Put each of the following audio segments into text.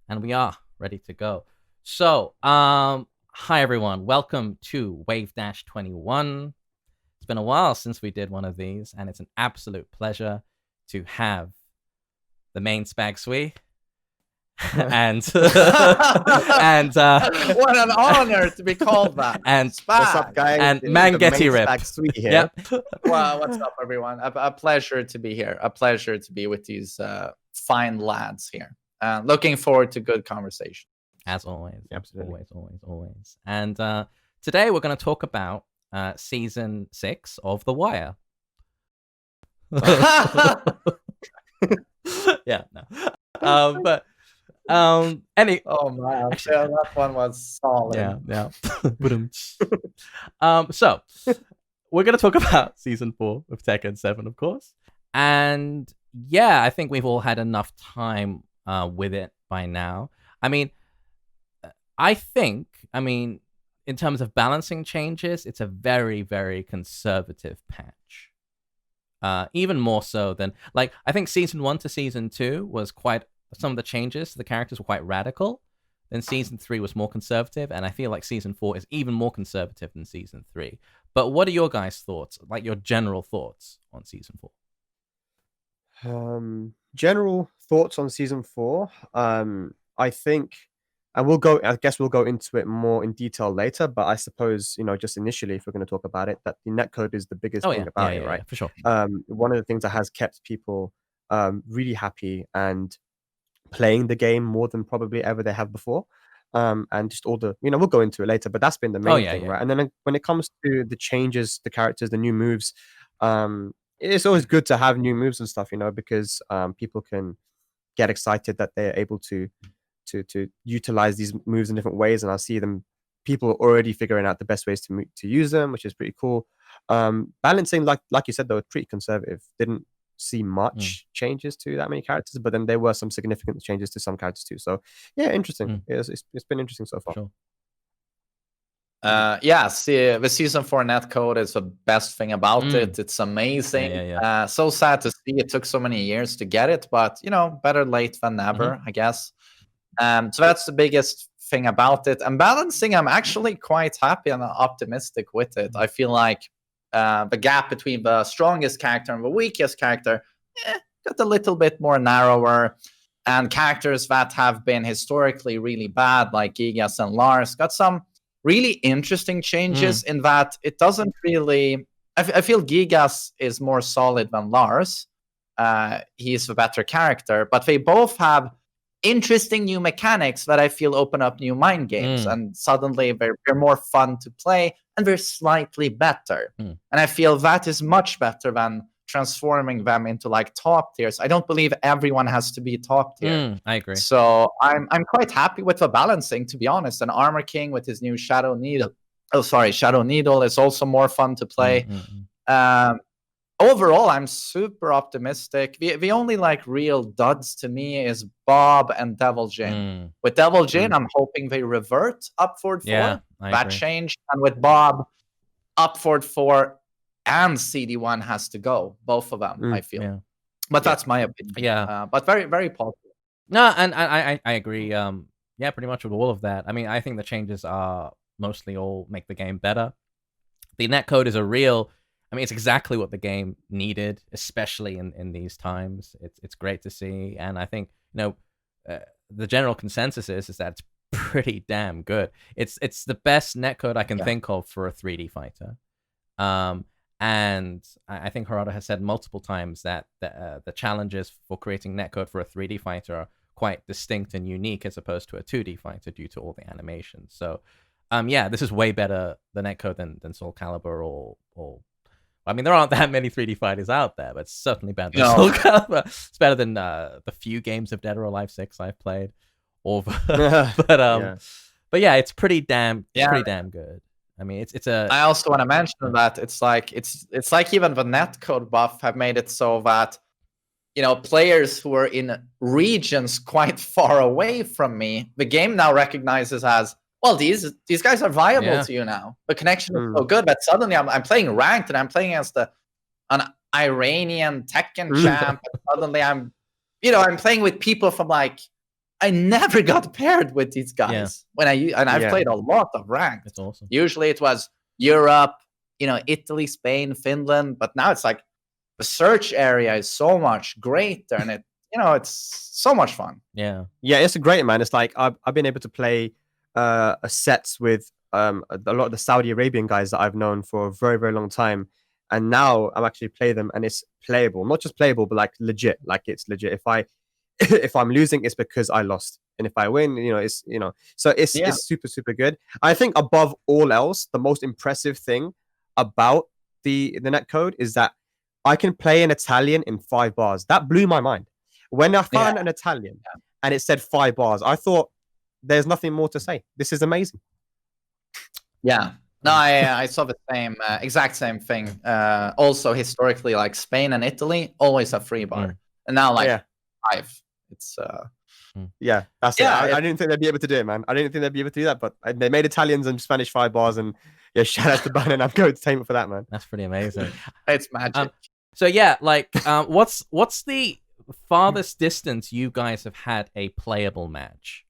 And we are ready to go. So, hi everyone. Welcome to Wavedash 21. It's been a while since we did one of these, and it's an absolute pleasure to have TheMainManSWE and and what an honor to be called that. and What's up, guys? and Mangetty Rip. SWE here. Yep. Well, what's up, everyone? A pleasure to be here. A pleasure to be with these fine lads here. Looking forward to good conversation. As always. Absolutely. Always. And today we're going to talk about season 6 of The Wire. Yeah, no. But any. Oh man, actually, that one was solid. Yeah. So we're gonna talk about season 4 of Tekken 7, of course, and yeah, I think we've all had enough time with it by now. I mean, in terms of balancing changes, it's a very, very conservative patch. Even more so than, like, I think season 1 to season 2 was quite, some of the changes to the characters were quite radical. Then season 3 was more conservative, and I feel like season 4 is even more conservative than season 3. But what are your guys' thoughts, like your general thoughts on season 4? General thoughts on season 4. I think, and I guess we'll go into it more in detail later, but I suppose, just initially, if we're going to talk about it, that the netcode is the biggest thing about it, right? Yeah, for sure. One of the things that has kept people really happy and playing the game more than probably ever they have before. And just all the, we'll go into it later, but that's been the main thing, right? And then when it comes to the changes, the characters, the new moves, it's always good to have new moves and stuff, because people can get excited that they're able to utilize these moves in different ways, and I see people already figuring out the best ways to use them, which is pretty cool. Balancing, like you said, though, pretty conservative. Didn't see much changes to that many characters, but then there were some significant changes to some characters too. So yeah, interesting. It's been interesting so far. Sure. The season 4 netcode is the best thing about it. It's amazing. So sad to see it took so many years to get it, but better late than never, I guess. So that's the biggest thing about it. And balancing, I'm actually quite happy and optimistic with it. I feel like the gap between the strongest character and the weakest character got a little bit more narrower. And characters that have been historically really bad, like Gigas and Lars, got some really interesting changes in that it doesn't really... I feel Gigas is more solid than Lars. He's the better character, but they both have interesting new mechanics that I feel open up new mind games, and suddenly they're more fun to play, and they're slightly better. And I feel that is much better than transforming them into like top tiers. I don't believe everyone has to be top tier. I agree. So I'm quite happy with the balancing, to be honest. And Armor King with his new Shadow Needle. Shadow Needle is also more fun to play. Overall, I'm super optimistic. The only like real duds to me is Bob and Devil Jin. With Devil Jin, I'm hoping they revert Upward 4. Yeah, that changed. And with Bob, Upward 4 and CD1 has to go. Both of them, I feel. Yeah. But that's my opinion. Yeah. But very, very positive. No, and I agree. Pretty much with all of that. I mean, I think the changes are mostly all make the game better. The netcode is it's exactly what the game needed, especially in these times. It's great to see, and I think the general consensus is that it's pretty damn good. It's the best netcode I can think of for a 3D fighter. And I think Harada has said multiple times that the challenges for creating netcode for a 3D fighter are quite distinct and unique as opposed to a 2D fighter due to all the animations. So, this is way better the netcode than Soul Calibur or I mean, there aren't that many 3D fighters out there, but it's certainly better than Soul Calibur. It's better than the few games of Dead or Alive 6 I've played. But it's pretty damn good. I mean, it's a... I also want to mention that it's like even the netcode buff have made it so that players who are in regions quite far away from me, the game now recognizes as, well, these guys are viable to you now. The connection is so good, but suddenly I'm playing ranked and I'm playing against an Iranian Tekken champ. And suddenly I'm playing with people from like I never got paired with these guys when I've played a lot of ranked. It's awesome. Usually it was Europe, Italy, Spain, Finland, but now it's like the search area is so much greater, and it's so much fun. Yeah, it's great, man. It's like I've been able to play sets with a lot of the Saudi Arabian guys that I've known for a very, very long time, and now I'm actually play them, and it's playable. Not just playable, but like legit. Like it's legit. If I'm losing, it's because I lost, and if I win, so it's super, super good. I think above all else, the most impressive thing about the netcode is that I can play an Italian in 5 bars. That blew my mind. When I found an Italian and it said 5 bars, I thought there's nothing more to say. This is amazing. Yeah. No, I saw the same, exact same thing. Also, historically, like Spain and Italy always have 3 bar, and now like 5. It's that's it. I didn't think they'd be able to do it, man. I didn't think they'd be able to do that, but they made Italians and Spanish 5 bars, and shout out to Bob and Namco Entertainment for that, man. That's pretty amazing. It's magic. So like, what's the farthest distance you guys have had a playable match?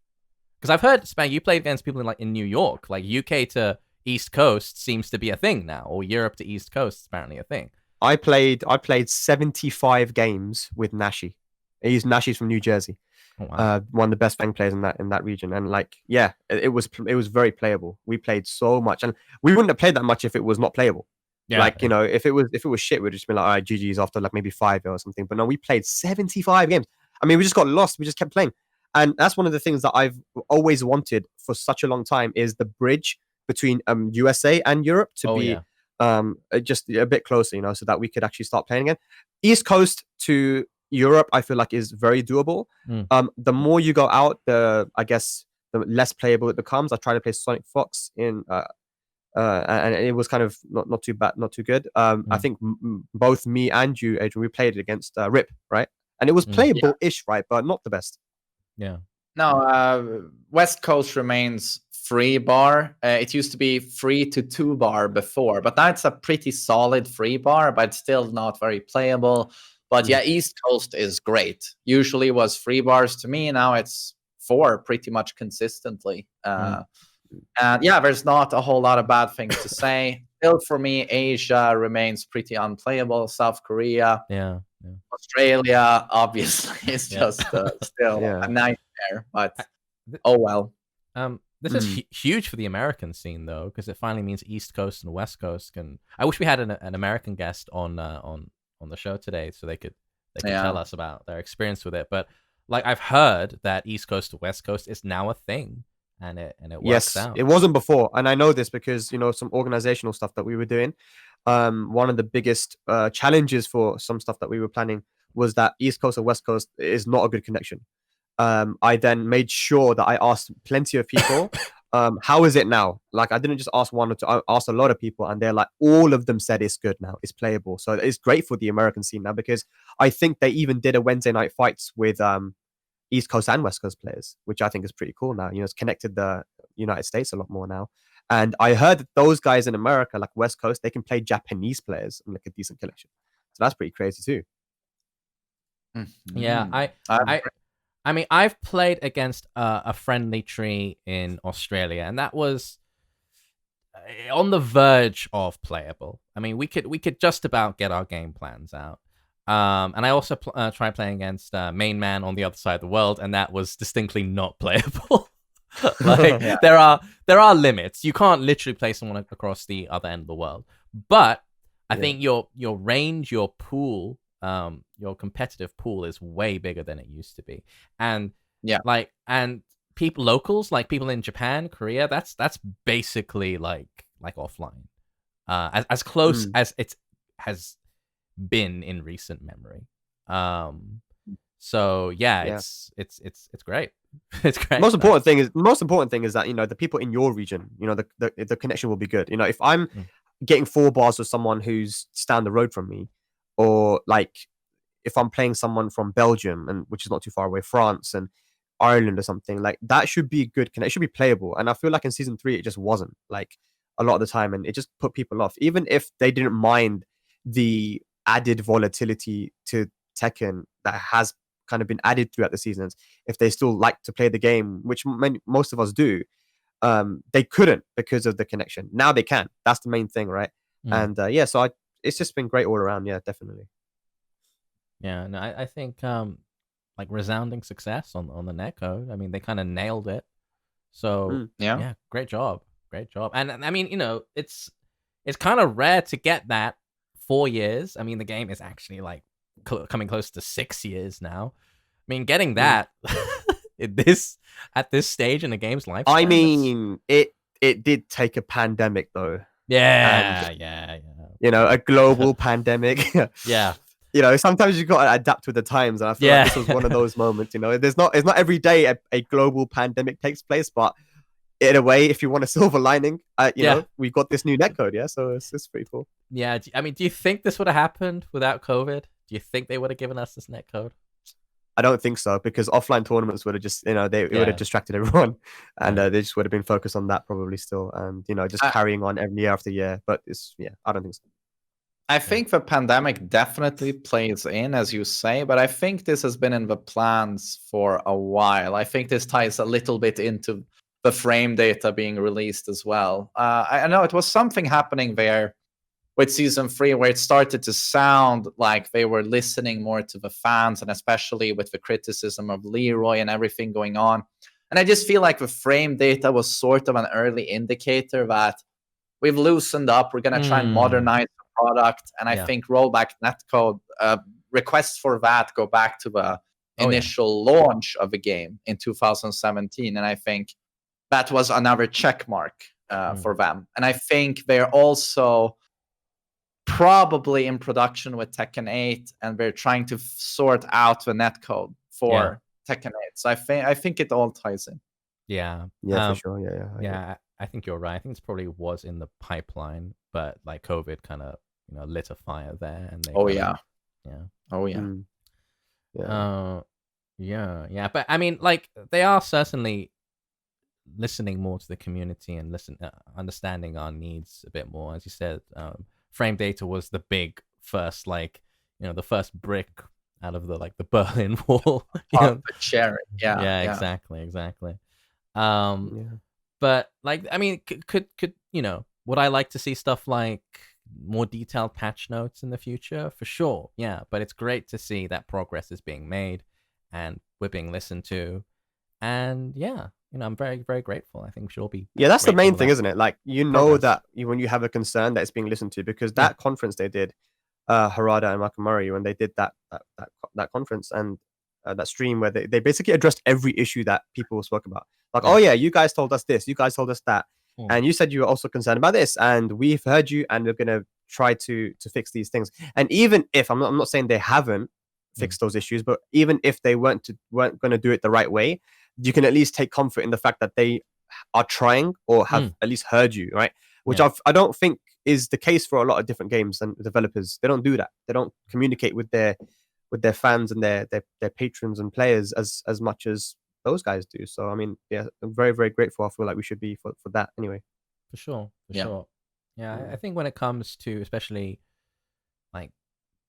Because I've heard, Spang, you played against people in New York, like UK to East Coast seems to be a thing now, or Europe to East Coast is apparently a thing. I played 75 games with Nashi. Nashi's from New Jersey. Oh, wow. One of the best Fang players in that region, and it was very playable. We played so much, and we wouldn't have played that much if it was not playable. If it was shit, we'd just be like, all right, GG's after like maybe 5 or something. But no, we played 75 games. I mean, we just got lost. We just kept playing, and that's one of the things that I've always wanted for such a long time is the bridge between USA and Europe to be just a bit closer, so that we could actually start playing again. East Coast to Europe, I feel like is very doable. The more you go out, the less playable it becomes. I tried to play Sonic Fox in, and it was kind of not too bad, not too good. I think both me and you, Adrian, we played against Rip, right? And it was playable-ish, right? But not the best. Yeah. No, West Coast remains 3 bar. It used to be 3 to 2 bar before, but now it's a pretty solid 3 bar, but still not very playable. But East Coast is great. Usually was 3 bars to me. Now it's 4 pretty much consistently. And there's not a whole lot of bad things to say. Still, for me, Asia remains pretty unplayable. South Korea, Australia, obviously, is just still a nightmare. But oh well. This is huge for the American scene, though, because it finally means East Coast and West Coast can. I wish we had an American guest on the show today, so they could tell us about their experience with it. But like, I've heard that East Coast to West Coast is now a thing, and it works out. It wasn't before, and I know this because some organizational stuff that we were doing. One of the biggest challenges for some stuff that we were planning was that East Coast or West Coast is not a good connection. I then made sure that I asked plenty of people, how is it now? Like, I didn't just ask one or two, I asked a lot of people, and they're like, all of them said it's good now, it's playable. So it's great for the American scene now, because I think they even did a Wednesday night fights with East Coast and West Coast players, which I think is pretty cool now. It's connected the United States a lot more now. And I heard that those guys in America, like West Coast, they can play Japanese players in like a decent connection. So that's pretty crazy too. Yeah, I mean, I've played against a friendly tree in Australia, and that was on the verge of playable. I mean, we could just about get our game plans out. And I also tried playing against Main Man on the other side of the world, and that was distinctly not playable. There are limits. You can't literally play someone across the other end of the world. But I think your range, your pool, your competitive pool is way bigger than it used to be. And and locals, like people in Japan, Korea, that's basically like offline. As close as it has been in recent memory. So it's great. It's great. Most important thing is that the people in your region, the connection will be good. If I'm getting 4 bars with someone who's down the road from me, or like if I'm playing someone from Belgium, and which is not too far away, France and Ireland or something, like that should be good. It should be playable. And I feel like in season 3 it just wasn't, like, a lot of the time, and it just put people off, even if they didn't mind the added volatility to Tekken that has kind of been added throughout the seasons, if they still like to play the game, which most of us do, they couldn't because of the connection. Now they can. That's the main thing, right? And so it's just been great all around. Yeah, definitely. Yeah, no, I think like resounding success on the netcode. I mean, they kind of nailed it. So yeah, great job. And I mean, it's kind of rare to get that 4 years. I mean, the game is actually like coming close to 6 years now. I mean, getting that at this stage in the game's lifespan. I mean, it did take a pandemic though. Yeah. A global pandemic. Yeah. Sometimes you got to adapt with the times, and I feel like this was one of those moments. It's not every day a global pandemic takes place, but in a way, if you want a silver lining, we got this new netcode, so it's pretty cool. Yeah, I mean, do you think this would have happened without COVID? Do you think they would have given us this netcode? I don't think so, because offline tournaments would have just, it would have distracted everyone, and they just would have been focused on that probably still, and just carrying on every year after year. But I don't think so. I think the pandemic definitely plays in, as you say, but I think this has been in the plans for a while. I think this ties a little bit into the frame data being released as well. I know it was something happening there with Season 3 where it started to sound like they were listening more to the fans, and especially with the criticism of Leroy and everything going on. And I just feel like the frame data was sort of an early indicator that we've loosened up, we're going to try and modernize product, and I think rollback netcode requests for that go back to the initial launch of the game in 2017, and I think that was another check mark for them. And I think they're also probably in production with Tekken 8, and they're trying to sort out the netcode for Tekken 8. So I think it all ties in. Yeah, for sure. Yeah, I think you're right. I think this probably was in the pipeline, but like COVID kind of lit a fire there, and they But I mean, like, they are certainly listening more to the community and understanding our needs a bit more. As you said, frame data was the big first, the first brick out of the Berlin Wall. Sharing. Exactly. But I mean, could would I like to see stuff like more detailed patch notes in the future? For sure, yeah. But it's great to see that progress is being made and we're being listened to, and I'm very, very grateful. I think we should all be. Yeah, that's the main thing, isn't it? Like, that when you have a concern that it's being listened to, because that conference they did, Harada and Makamori, when they did that conference and that stream where they basically addressed every issue that people spoke about. Like, oh yeah, you guys told us this, you guys told us that. And you said you were also concerned about this, and we've heard you, and we're gonna try to fix these things. And even if I'm not saying they haven't fixed those issues, but even if they weren't going to do it the right way, you can at least take comfort in the fact that they are trying or have at least heard you, right? Which I don't think is the case for a lot of different games and developers. They don't do that. They don't communicate with their fans and their patrons and players as much as those guys do. So I mean, I'm very, very grateful. I feel like we should be for that anyway. For sure. Yeah, I think when it comes to especially like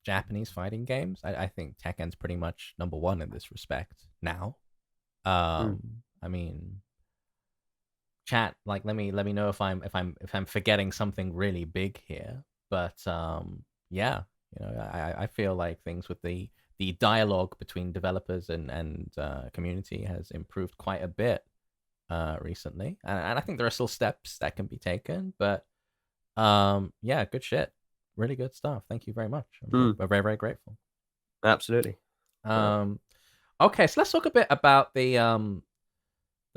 Japanese fighting games, I think Tekken's pretty much number one in this respect now. I mean, chat, like, let me know if I'm forgetting something really big here. But I feel like things with the dialogue between developers and community has improved quite a bit recently, and I think there are still steps that can be taken, but good shit, really good stuff. Thank you very much. We're very, very grateful. Absolutely. Okay, so let's talk a bit about the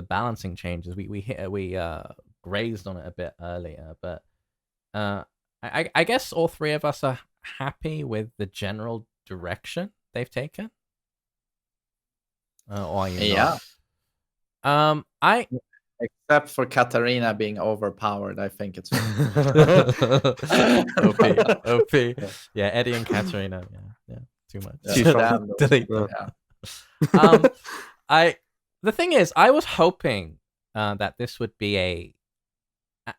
balancing changes. We grazed on it a bit earlier, but I guess all three of us are happy with the general direction they've taken. Or are you not? Except for Katarina being overpowered, I think it's OP. Yeah, Eddie and Katarina. Yeah, too much. Delete. The thing is, I was hoping that this would be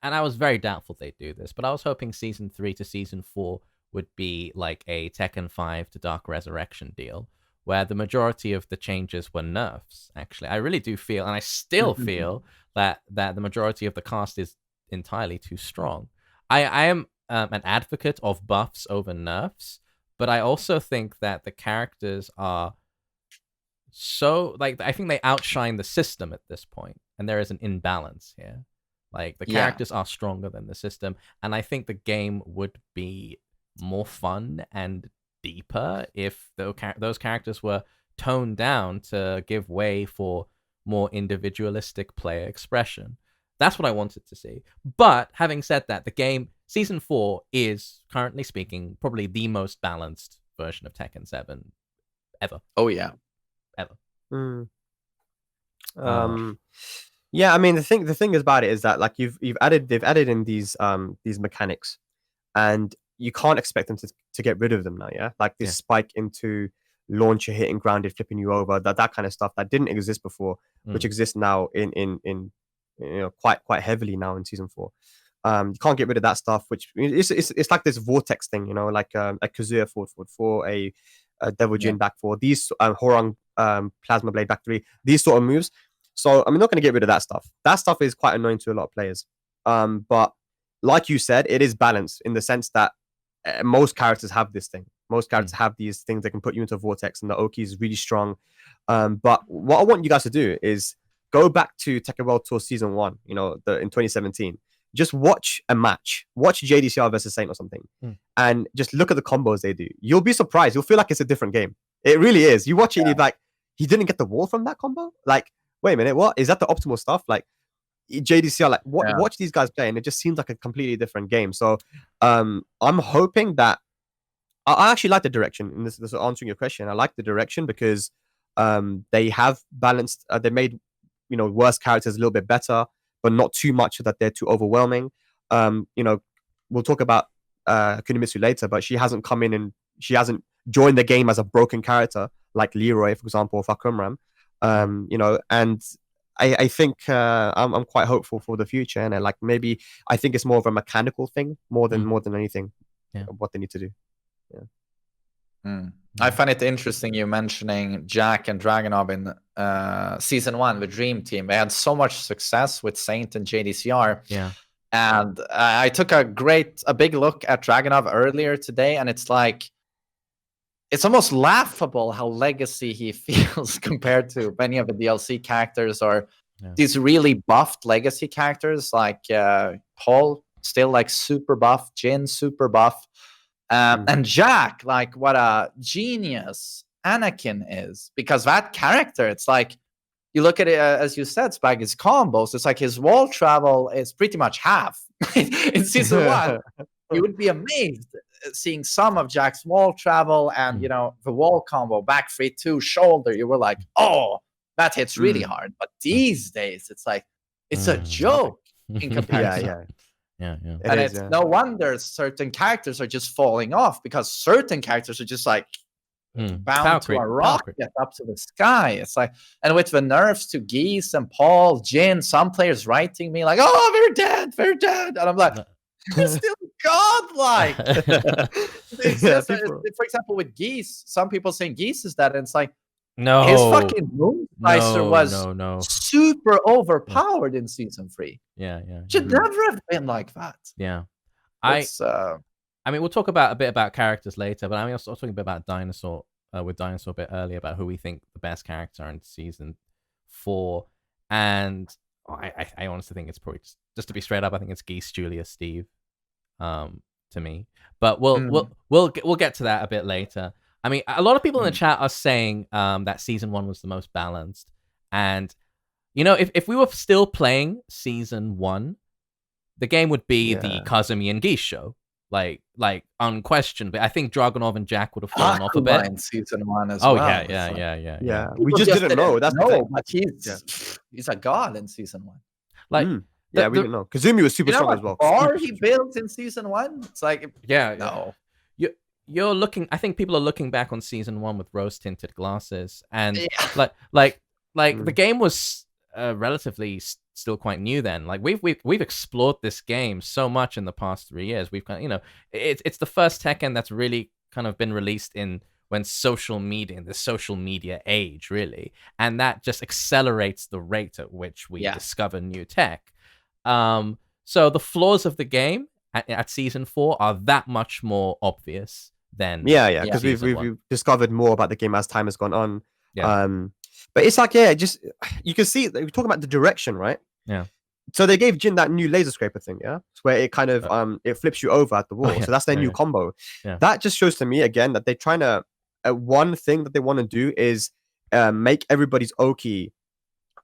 and I was very doubtful they'd do this, but I was hoping Season 3 to Season 4 would be like a Tekken 5 to Dark Resurrection deal, where the majority of the changes were nerfs. Actually, I really do feel, and I still feel that the majority of the cast is entirely too strong. I am an advocate of buffs over nerfs, but I also think that the characters are so, like, I think they outshine the system at this point, and there is an imbalance here. Like, the characters are stronger than the system, and I think the game would be more fun and deeper if those characters were toned down to give way for more individualistic player expression. That's what I wanted to see. But having said that, the game Season 4 is, currently speaking, probably the most balanced version of Tekken 7 ever. Oh yeah, ever. Yeah, I mean the thing about it is that, like, they've added in these mechanics, and you can't expect them to get rid of them now. Yeah, like this spike into launcher hitting grounded, flipping you over, that kind of stuff that didn't exist before, which exists now in quite heavily now in Season 4. You can't get rid of that stuff, which it's like this vortex thing, like a Kazuya forward 4, a Devil Jin back 4, these Horong Plasma Blade back 3, these sort of moves. So I'm not going to get rid of that stuff. That stuff is quite annoying to a lot of players. But like you said, it is balanced in the sense that most characters have this thing. Most characters have these things that can put you into a vortex, and the Oki is really strong. But what I want you guys to do is go back to Tekken World Tour Season 1, in 2017. Just watch a match. Watch JDCR versus Saint or something. And just look at the combos they do. You'll be surprised. You'll feel like it's a different game. It really is. You watch it and you're like, he didn't get the wall from that combo? Like, wait a minute, what? Is that the optimal stuff? Like, JDCR, like, watch these guys play, and it just seems like a completely different game. So I'm hoping that... I actually like the direction. And this is answering your question. I like the direction because they have balanced... they made, worse characters a little bit better, but not too much so that they're too overwhelming. We'll talk about Kunimitwo later, but she hasn't come in and she hasn't joined the game as a broken character like Leroy, for example, or Fahkumram. And I think I'm quite hopeful for the future, and maybe I think it's more of a mechanical thing more than anything. What they need to do. I find it interesting you mentioning Jack and Dragunov in Season 1 with Dream Team. They had so much success with Saint and JDCR. Yeah. And I took a big look at Dragunov earlier today, and it's like, it's almost laughable how legacy he feels compared to many of the DLC characters, or these really buffed legacy characters like Paul, still like super buff, Jin, super buff. And Jack, like, what a genius Anakin is, because that character, it's like, you look at it, as you said, Spag, his combos, it's like his wall travel is pretty much half. In Season 1, you would be amazed seeing some of Jack's wall travel and, the wall combo, back 3-2, shoulder. You were like, oh, that hits really hard. But these days, it's like, it's a joke in comparison. Yeah. And it's no wonder certain characters are just falling off, because certain characters are just like bound to a rocket up to the sky. It's like, and with the nerfs to Geese and Paul, Jin, some players writing me like, oh, they're dead. And I'm like, they're still godlike. For example, with Geese, some people saying Geese is dead, and it's like, no, his fucking Moon Slicer was super overpowered in Season 3. Should never have been like that. I mean, we'll talk a bit about characters later, but I mean, I was talking a bit about Dinosaur with Dinosaur a bit earlier about who we think the best characters are in Season 4, and I honestly think it's probably just to be straight up, I think it's Geese, Julia, Steve, to me. But we'll get to that a bit later. I mean, a lot of people in the chat are saying that Season 1 was the most balanced. And, if we were still playing Season 1, the game would be the Kazumi and Geese show. Like unquestionably. I think Dragunov and Jack would have fallen off a bit. In Season 1 as well. Yeah. We just didn't know. That's the thing. But he's a god in Season 1. Like, we didn't know. Kazumi was super strong as well. Or he built in Season 1. It's like, no. You're looking. I think people are looking back on Season 1 with rose-tinted glasses, and the game was relatively still quite new then. Like we've explored this game so much in the past 3 years. We've it's the first Tekken that's really kind of been released in when social media, in the social media age, really, and that just accelerates the rate at which we discover new tech. So the flaws of the game at season 4 are that much more obvious than because we've discovered more about the game as time has gone on. But it's like just you can see we're talking about the direction, right? So they gave Jin that new laser scraper thing, where it kind of it flips you over at the wall. So that's their new combo. That just shows to me again that they're trying to one thing that they want to do is make everybody's Oki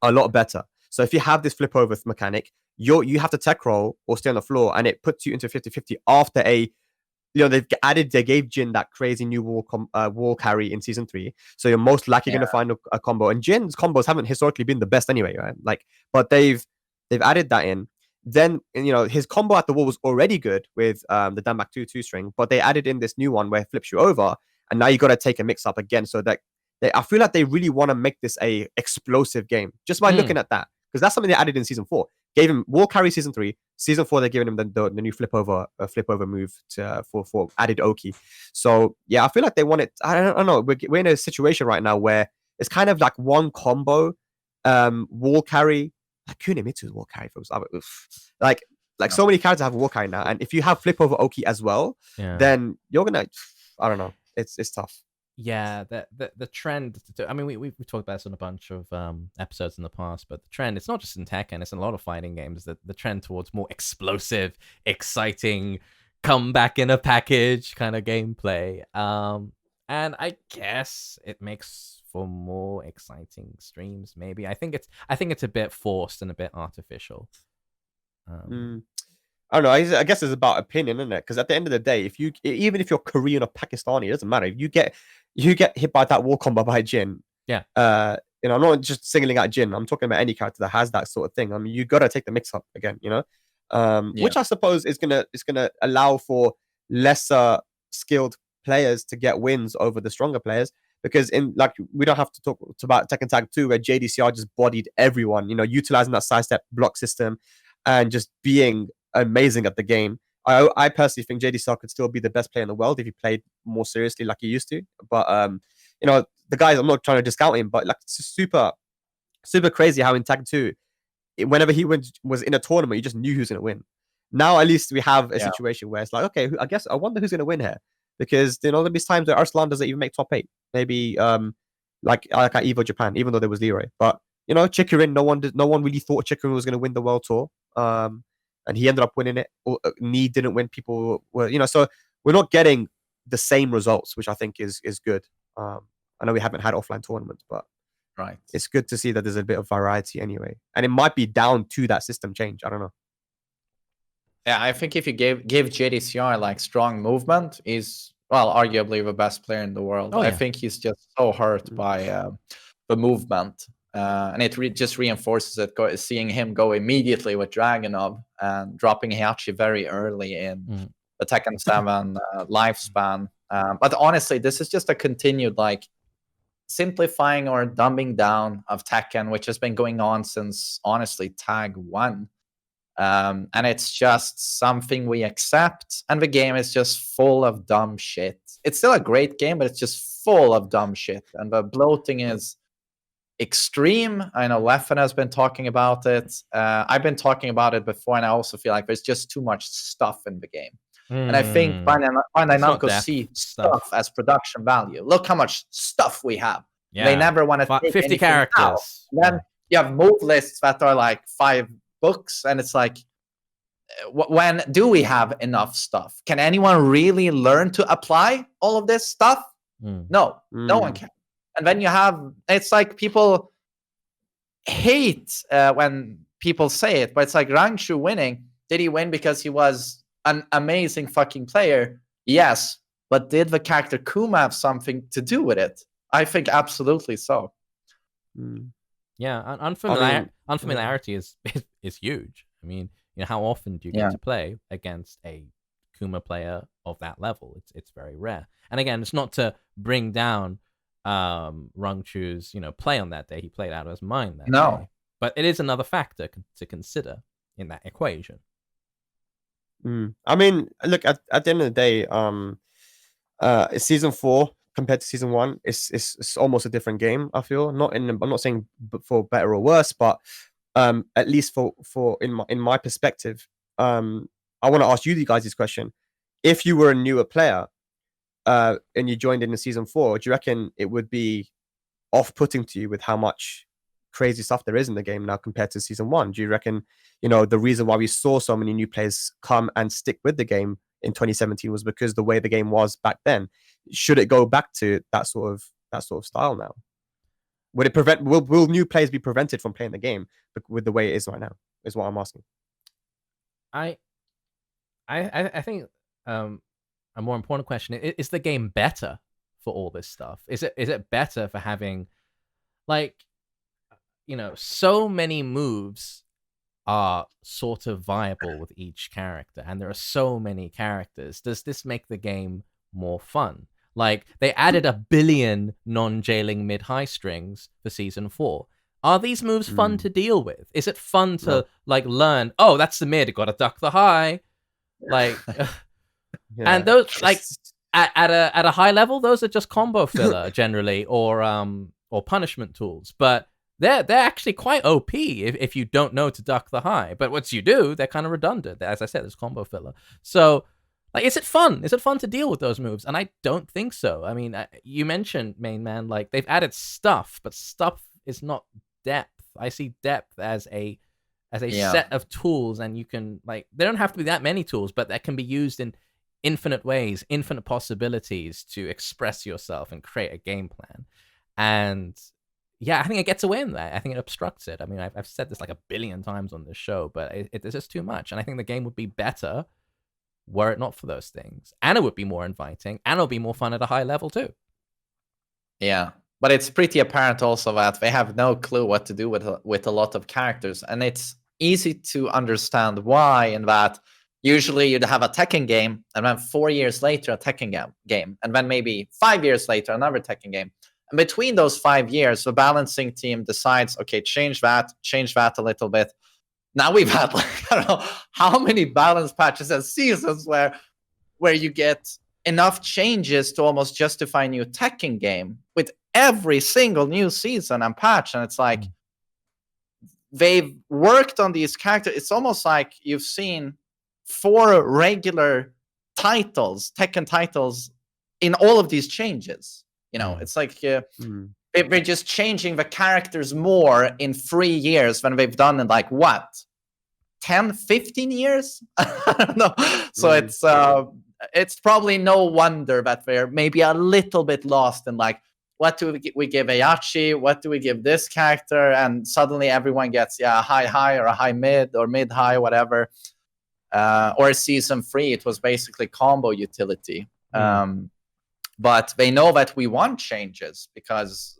a lot better. So if you have this flip over mechanic, you have to tech roll or stay on the floor, and it puts you into 50-50 after they gave Jin that crazy new wall carry in season 3. So you're most likely going to find a combo, and Jin's combos haven't historically been the best anyway, right? But they've added that in. Then his combo at the wall was already good with the Danbak 2 string, but they added in this new one where it flips you over, and now you got to take a mix up again. So that I feel like they really want to make this a explosive game just by looking at that, because that's something they added in season 4. Gave him wall carry season 3. Season 4, they're giving him the new flip over move for added Oki. So yeah, I feel like they want it. I don't know. We're in a situation right now where it's kind of like one combo, wall carry. Like Kunimitwo's wall carry, folks. Like so many characters have wall carry now, and if you have flip over Oki as well, then you're gonna. I don't know. It's tough. Yeah, the trend. I mean, we've talked about this on a bunch of episodes in the past, but the trend, it's not just in Tekken, it's in a lot of fighting games, that the trend towards more explosive, exciting, come back in a package kind of gameplay. And I guess it makes for more exciting streams, maybe. I think it's a bit forced and a bit artificial. I don't know. I guess it's about opinion, isn't it? Because at the end of the day, even if you're Korean or Pakistani, it doesn't matter. If you get hit by that wall combo by Jin. I'm not just singling out Jin. I'm talking about any character that has that sort of thing. I mean, you got to take the mix up again, which I suppose is gonna allow for lesser skilled players to get wins over the stronger players. Because we don't have to talk about Tekken Tag 2 where JDCR just bodied everyone. Utilizing that sidestep block system and just being amazing at the game. I personally think JDCR could still be the best player in the world if he played more seriously like he used to. But the guys, I'm not trying to discount him, but it's super, super crazy how in Tag 2, whenever he was in a tournament, you just knew he was going to win. Now at least we have a situation where it's like, okay, I wonder who's going to win here, because there'll be times where Arslan doesn't even make top 8. Maybe like at Evo Japan, even though there was Leroy. But Chikurin, no one really thought Chikurin was going to win the world tour. And he ended up winning it. Nii didn't win. People were, so we're not getting the same results, which I think is good. I know we haven't had offline tournaments, but it's good to see that there's a bit of variety anyway. And it might be down to that system change. I don't know. Yeah, I think if you give JDCR strong movement, is arguably the best player in the world. I think he's just so hurt by the movement. And it just reinforces it, seeing him go immediately with Dragunov and dropping Heihachi very early in the Tekken 7 lifespan. But honestly, this is just a continued simplifying or dumbing down of Tekken, which has been going on since, honestly, Tag 1. And it's just something we accept, and the game is just full of dumb shit. It's still a great game, but it's just full of dumb shit, and the bloating is extreme. I know Leffen has been talking about it. I've been talking about it before, and I also feel like there's just too much stuff in the game. And I think Bandai Namco see stuff as production value. Look how much stuff we have. They never want to take 50 characters. Out. Then you have move lists that are 5 books, and it's when do we have enough stuff? Can anyone really learn to apply all of this stuff? No one can. And then you have, it's people hate when people say it, but it's Rangshu winning. Did he win because he was an amazing fucking player? Yes. But did the character Kuma have something to do with it? I think absolutely so. Yeah, unfamiliarity is huge. I mean, how often do you get to play against a Kuma player of that level? It's very rare. And again, it's not to bring down Rangchu's play on that day. He played out of his mind that day. But it is another factor to consider in that equation. I mean, look, at the end of the day, season 4 compared to season 1, it's almost a different game. I feel I'm not saying for better or worse, but at least for in my perspective, I want to ask you guys this question: if you were a newer player, and you joined in season 4, do you reckon it would be off-putting to you with how much crazy stuff there is in the game now compared to season 1? Do you reckon, the reason why we saw so many new players come and stick with the game in 2017 was because the way the game was back then? Should it go back to that sort of style now? Would it prevent? Will new players be prevented from playing the game with the way it is right now? Is what I'm asking. I think a more important question is the game better for all this stuff? Is it better for having, like, so many moves are sort of viable with each character, and there are so many characters? Does this make the game more fun? Like, they added 1 billion non-jailing mid-high strings for season 4. Are these moves fun to deal with? Is it fun to like learn? Oh, that's the mid. Got to duck the high. Like, and those, like, at a high level, those are just combo filler generally, or punishment tools. But they're actually quite OP if you don't know to duck the high. But once you do, they're kind of redundant. As I said, there's combo filler. So, like, is it fun? Is it fun to deal with those moves? And I don't think so. I mean, you mentioned, main man, like, they've added stuff, but stuff is not depth. I see depth as a set of tools, and you can, like, they don't have to be that many tools, but that can be used in infinite ways, infinite possibilities to express yourself and create a game plan. And yeah, I think it gets away in that. I think it obstructs it. I mean, I've said this like 1 billion times on this show, but it's just too much. And I think the game would be better were it not for those things. And it would be more inviting, and it'll be more fun at a high level too. Yeah, but it's pretty apparent also that they have no clue what to do with a lot of characters. And it's easy to understand why, in that usually you'd have a Tekken game, and then 4 years later a Tekken game, and then maybe 5 years later another Tekken game. And between those 5 years, the balancing team decides, okay, change that a little bit. Now we've had, like, I don't know how many balance patches and seasons where you get enough changes to almost justify a new Tekken game with every single new season and patch. And it's like, they've worked on these characters. It's almost like you've seen 4 regular titles, Tekken titles, in all of these changes. It's like they're just changing the characters more in 3 years than they've done in, like, what, 10, 15 years? I don't know. So it's probably no wonder that they're maybe a little bit lost in, like, what do we give Heihachi? What do we give this character? And suddenly everyone gets a high or a high mid or mid high, whatever. Or season 3, it was basically combo utility. But they know that we want changes because,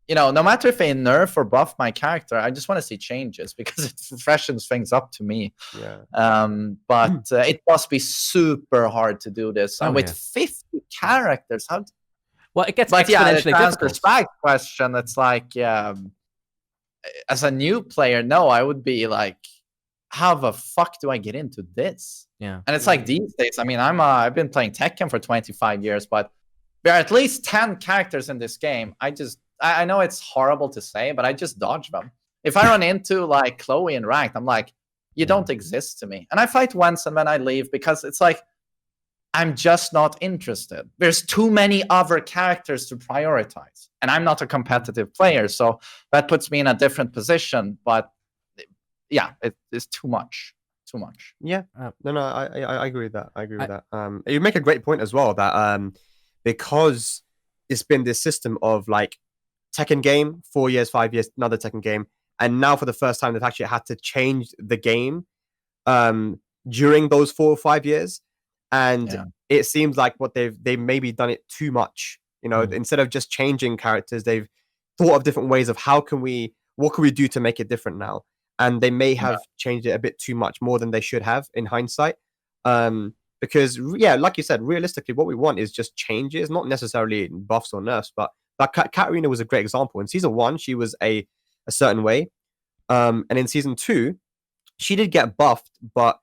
no matter if they nerf or buff my character, I just want to see changes because it freshens things up to me. But it must be super hard to do this. And with 50 characters, how? Well, it gets exponentially difficult. To answer question, it's like, as a new player, no, I would be like, how the fuck do I get into this? Yeah. And it's like these days, I mean, I've been playing Tekken for 25 years, but there are at least 10 characters in this game. I know it's horrible to say, but I just dodge them. If I run into, like, Chloe in ranked, I'm like, you don't exist to me. And I fight once and then I leave because it's like, I'm just not interested. There's too many other characters to prioritize. And I'm not a competitive player, so that puts me in a different position. But yeah, it's too much. Yeah. No, I agree with that. with that. You make a great point as well, that because it's been this system of, like, Tekken game, 4 years, 5 years, another Tekken game, and now for the first time they've actually had to change the game during those 4 or 5 years, and it seems like what they've maybe done it too much. Instead of just changing characters, they've thought of different ways of what can we do to make it different now, and they may have changed it a bit too much, more than they should have in hindsight. Because, like you said, realistically, what we want is just changes, not necessarily buffs or nerfs. But that Katarina was a great example. In season 1, she was a certain way. And in season 2, she did get buffed, but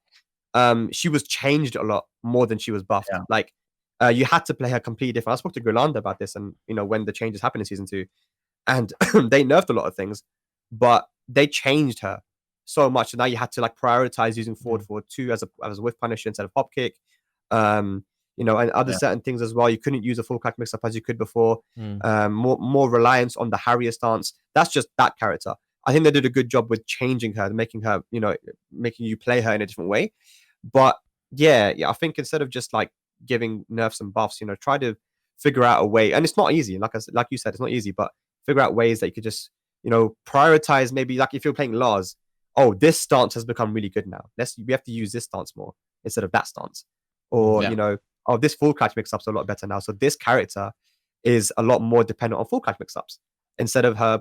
she was changed a lot more than she was buffed. Like, you had to play her completely different. I spoke to Grolanda about this, and when the changes happened in season 2, and they nerfed a lot of things, but they changed her so much. So now you had to like prioritize using forward 2 as a whiff punisher instead of hop kick. And other certain things as well. You couldn't use a full crack mix up as you could before. More reliance on the Harrier stance. That's just that character. I think they did a good job with changing her, making her, making you play her in a different way. But yeah, I think instead of just like giving nerfs and buffs, try to figure out a way. And it's not easy. Like you said, it's not easy, but figure out ways that you could just, prioritize. Maybe like if you're playing Lars, this stance has become really good now. We have to use this stance more instead of that stance. Or, this full clutch mix-up's a lot better now. So this character is a lot more dependent on full clutch mix-ups instead of her,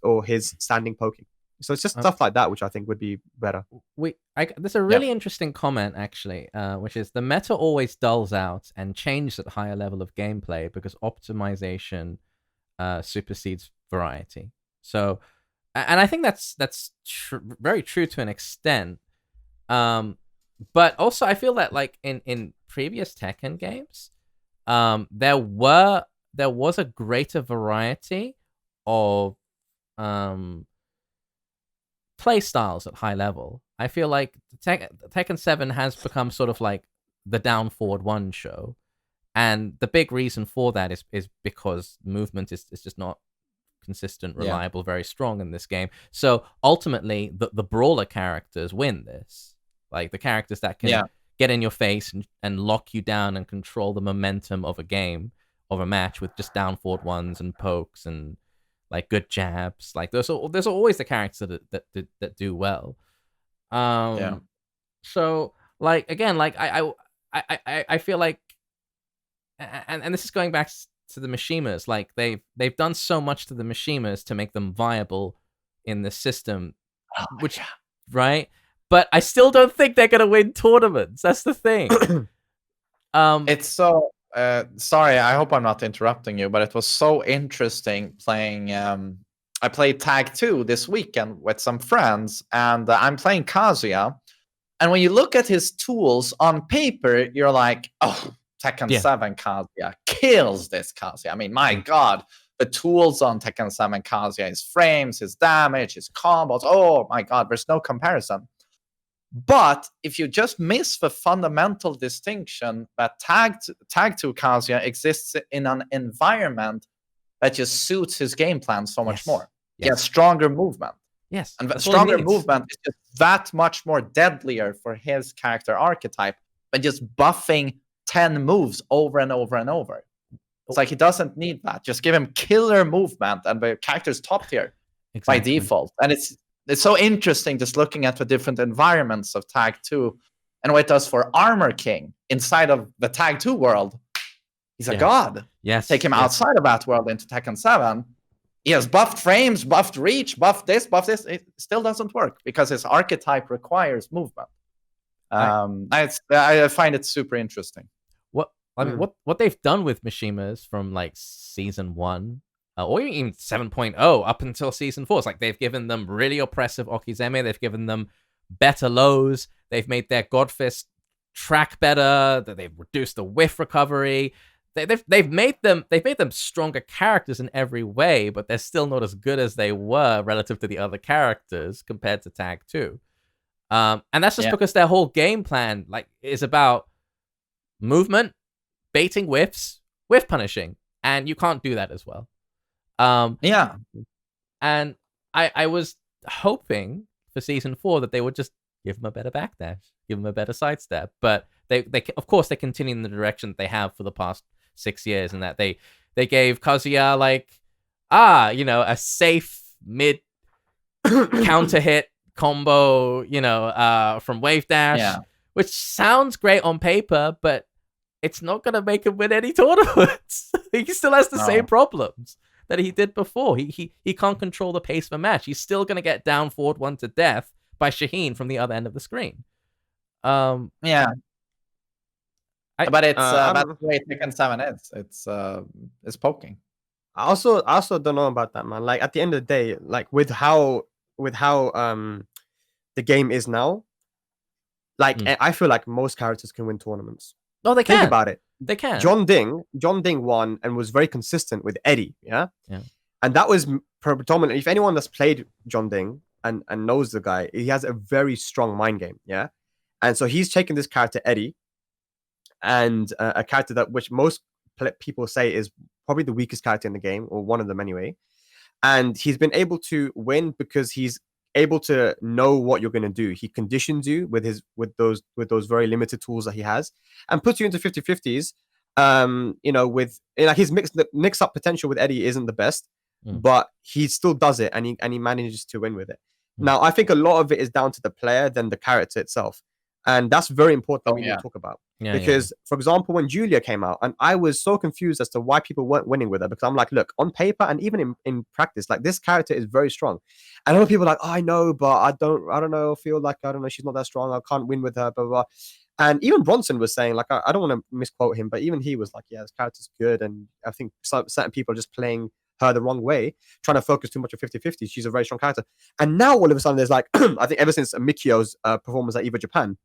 or his standing poking. So it's just stuff like that, which I think would be better. There's a really interesting comment, actually, which is the meta always dulls out and changes at higher level of gameplay because optimization supersedes variety. So, and I think that's very true to an extent. But also, I feel that like in previous Tekken games, there was a greater variety of play styles at high level. I feel like Tekken 7 has become sort of like the down forward 1 show, and the big reason for that is because movement is just not consistent, reliable, very strong in this game. So ultimately, the brawler characters win this. Like the characters that can get in your face and lock you down and control the momentum of a game, of a match with just down forward 1s and pokes and like good jabs. Like there's always the characters that do well. So like again, like I feel like, and this is going back to the Mishimas. Like they've done so much to the Mishimas to make them viable in the system, right? But I still don't think they're gonna win tournaments. That's the thing. It's so sorry. I hope I'm not interrupting you, but it was so interesting playing. I played Tag 2 this weekend with some friends, and I'm playing Kazuya. And when you look at his tools on paper, you're like, oh, Tekken 7 Kazuya kills this Kazuya. I mean, my God, the tools on Tekken 7 Kazuya, his frames, his damage, his combos. Oh my God, there's no comparison. But if you just miss the fundamental distinction that Tag 2 Kazuya exists in an environment that just suits his game plan so much more. He has stronger movement. Yes. And stronger movement is just that much more deadlier for his character archetype than just buffing 10 moves over and over and over. It's like he doesn't need that. Just give him killer movement and the character's top tier by default. And it's so interesting just looking at the different environments of Tag 2 and what it does for Armor King inside of the Tag 2 world. He's a god. Yes. Take him outside of that world into Tekken 7. He has buffed frames, buffed reach, buffed this, buffed this. It still doesn't work because his archetype requires movement. I find it super interesting. What they've done with Mishimas from like season 1, or even 7.0 up until season 4, it's like they've given them really oppressive Okizeme. They've given them better lows. They've made their Godfist track better. They've reduced the whiff recovery. They've made them stronger characters in every way, but they're still not as good as they were relative to the other characters compared to Tag 2. And that's just because their whole game plan is about movement, baiting whiffs, whiff punishing, and you can't do that as well. And I was hoping for season 4 that they would just give him a better backdash, give him a better sidestep, but they of course they continue in the direction that they have for the past 6 years, and that they gave Kazuya a safe mid counter hit combo, from Wavedash, which sounds great on paper, but it's not gonna make him win any tournaments. He still has the same problems that he did before. He can't control the pace of a match. He's still gonna get down forward 1 to death by Shaheen from the other end of the screen. But it's that's the way Tekken 7 is. It's poking. I also don't know about that, man. Like at the end of the day, like with how the game is now, like I feel like most characters can win tournaments. Oh, they can. Think about it. They can. John Ding won and was very consistent with Eddie. Yeah. And that was predominantly, if anyone that's played John Ding and knows the guy, he has a very strong mind game. Yeah. And so he's taken this character Eddie, and a character that which most people say is probably the weakest character in the game, or one of them anyway. And he's been able to win because he's able to know what you're going to do. He conditions you with those very limited tools that he has, and puts you into 50-50s. With his mix up potential with Eddie isn't the best, but he still does it, and he manages to win with it. Now, I think a lot of it is down to the player than the character itself. And that's very important that we need to talk about. Because, for example, when Julia came out, and I was so confused as to why people weren't winning with her, because I'm like, look, on paper and even in practice, like, this character is very strong. And other people are like, oh, I know, but I don't know, feel like, I don't know, she's not that strong, I can't win with her, blah, blah, blah. And even Bronson was saying, like, I don't want to misquote him, but even he was like, yeah, this character's good. And I think certain people are just playing her the wrong way, trying to focus too much on 50-50. She's a very strong character. And now all of a sudden there's like, I think ever since Mikio's performance at EVA Japan,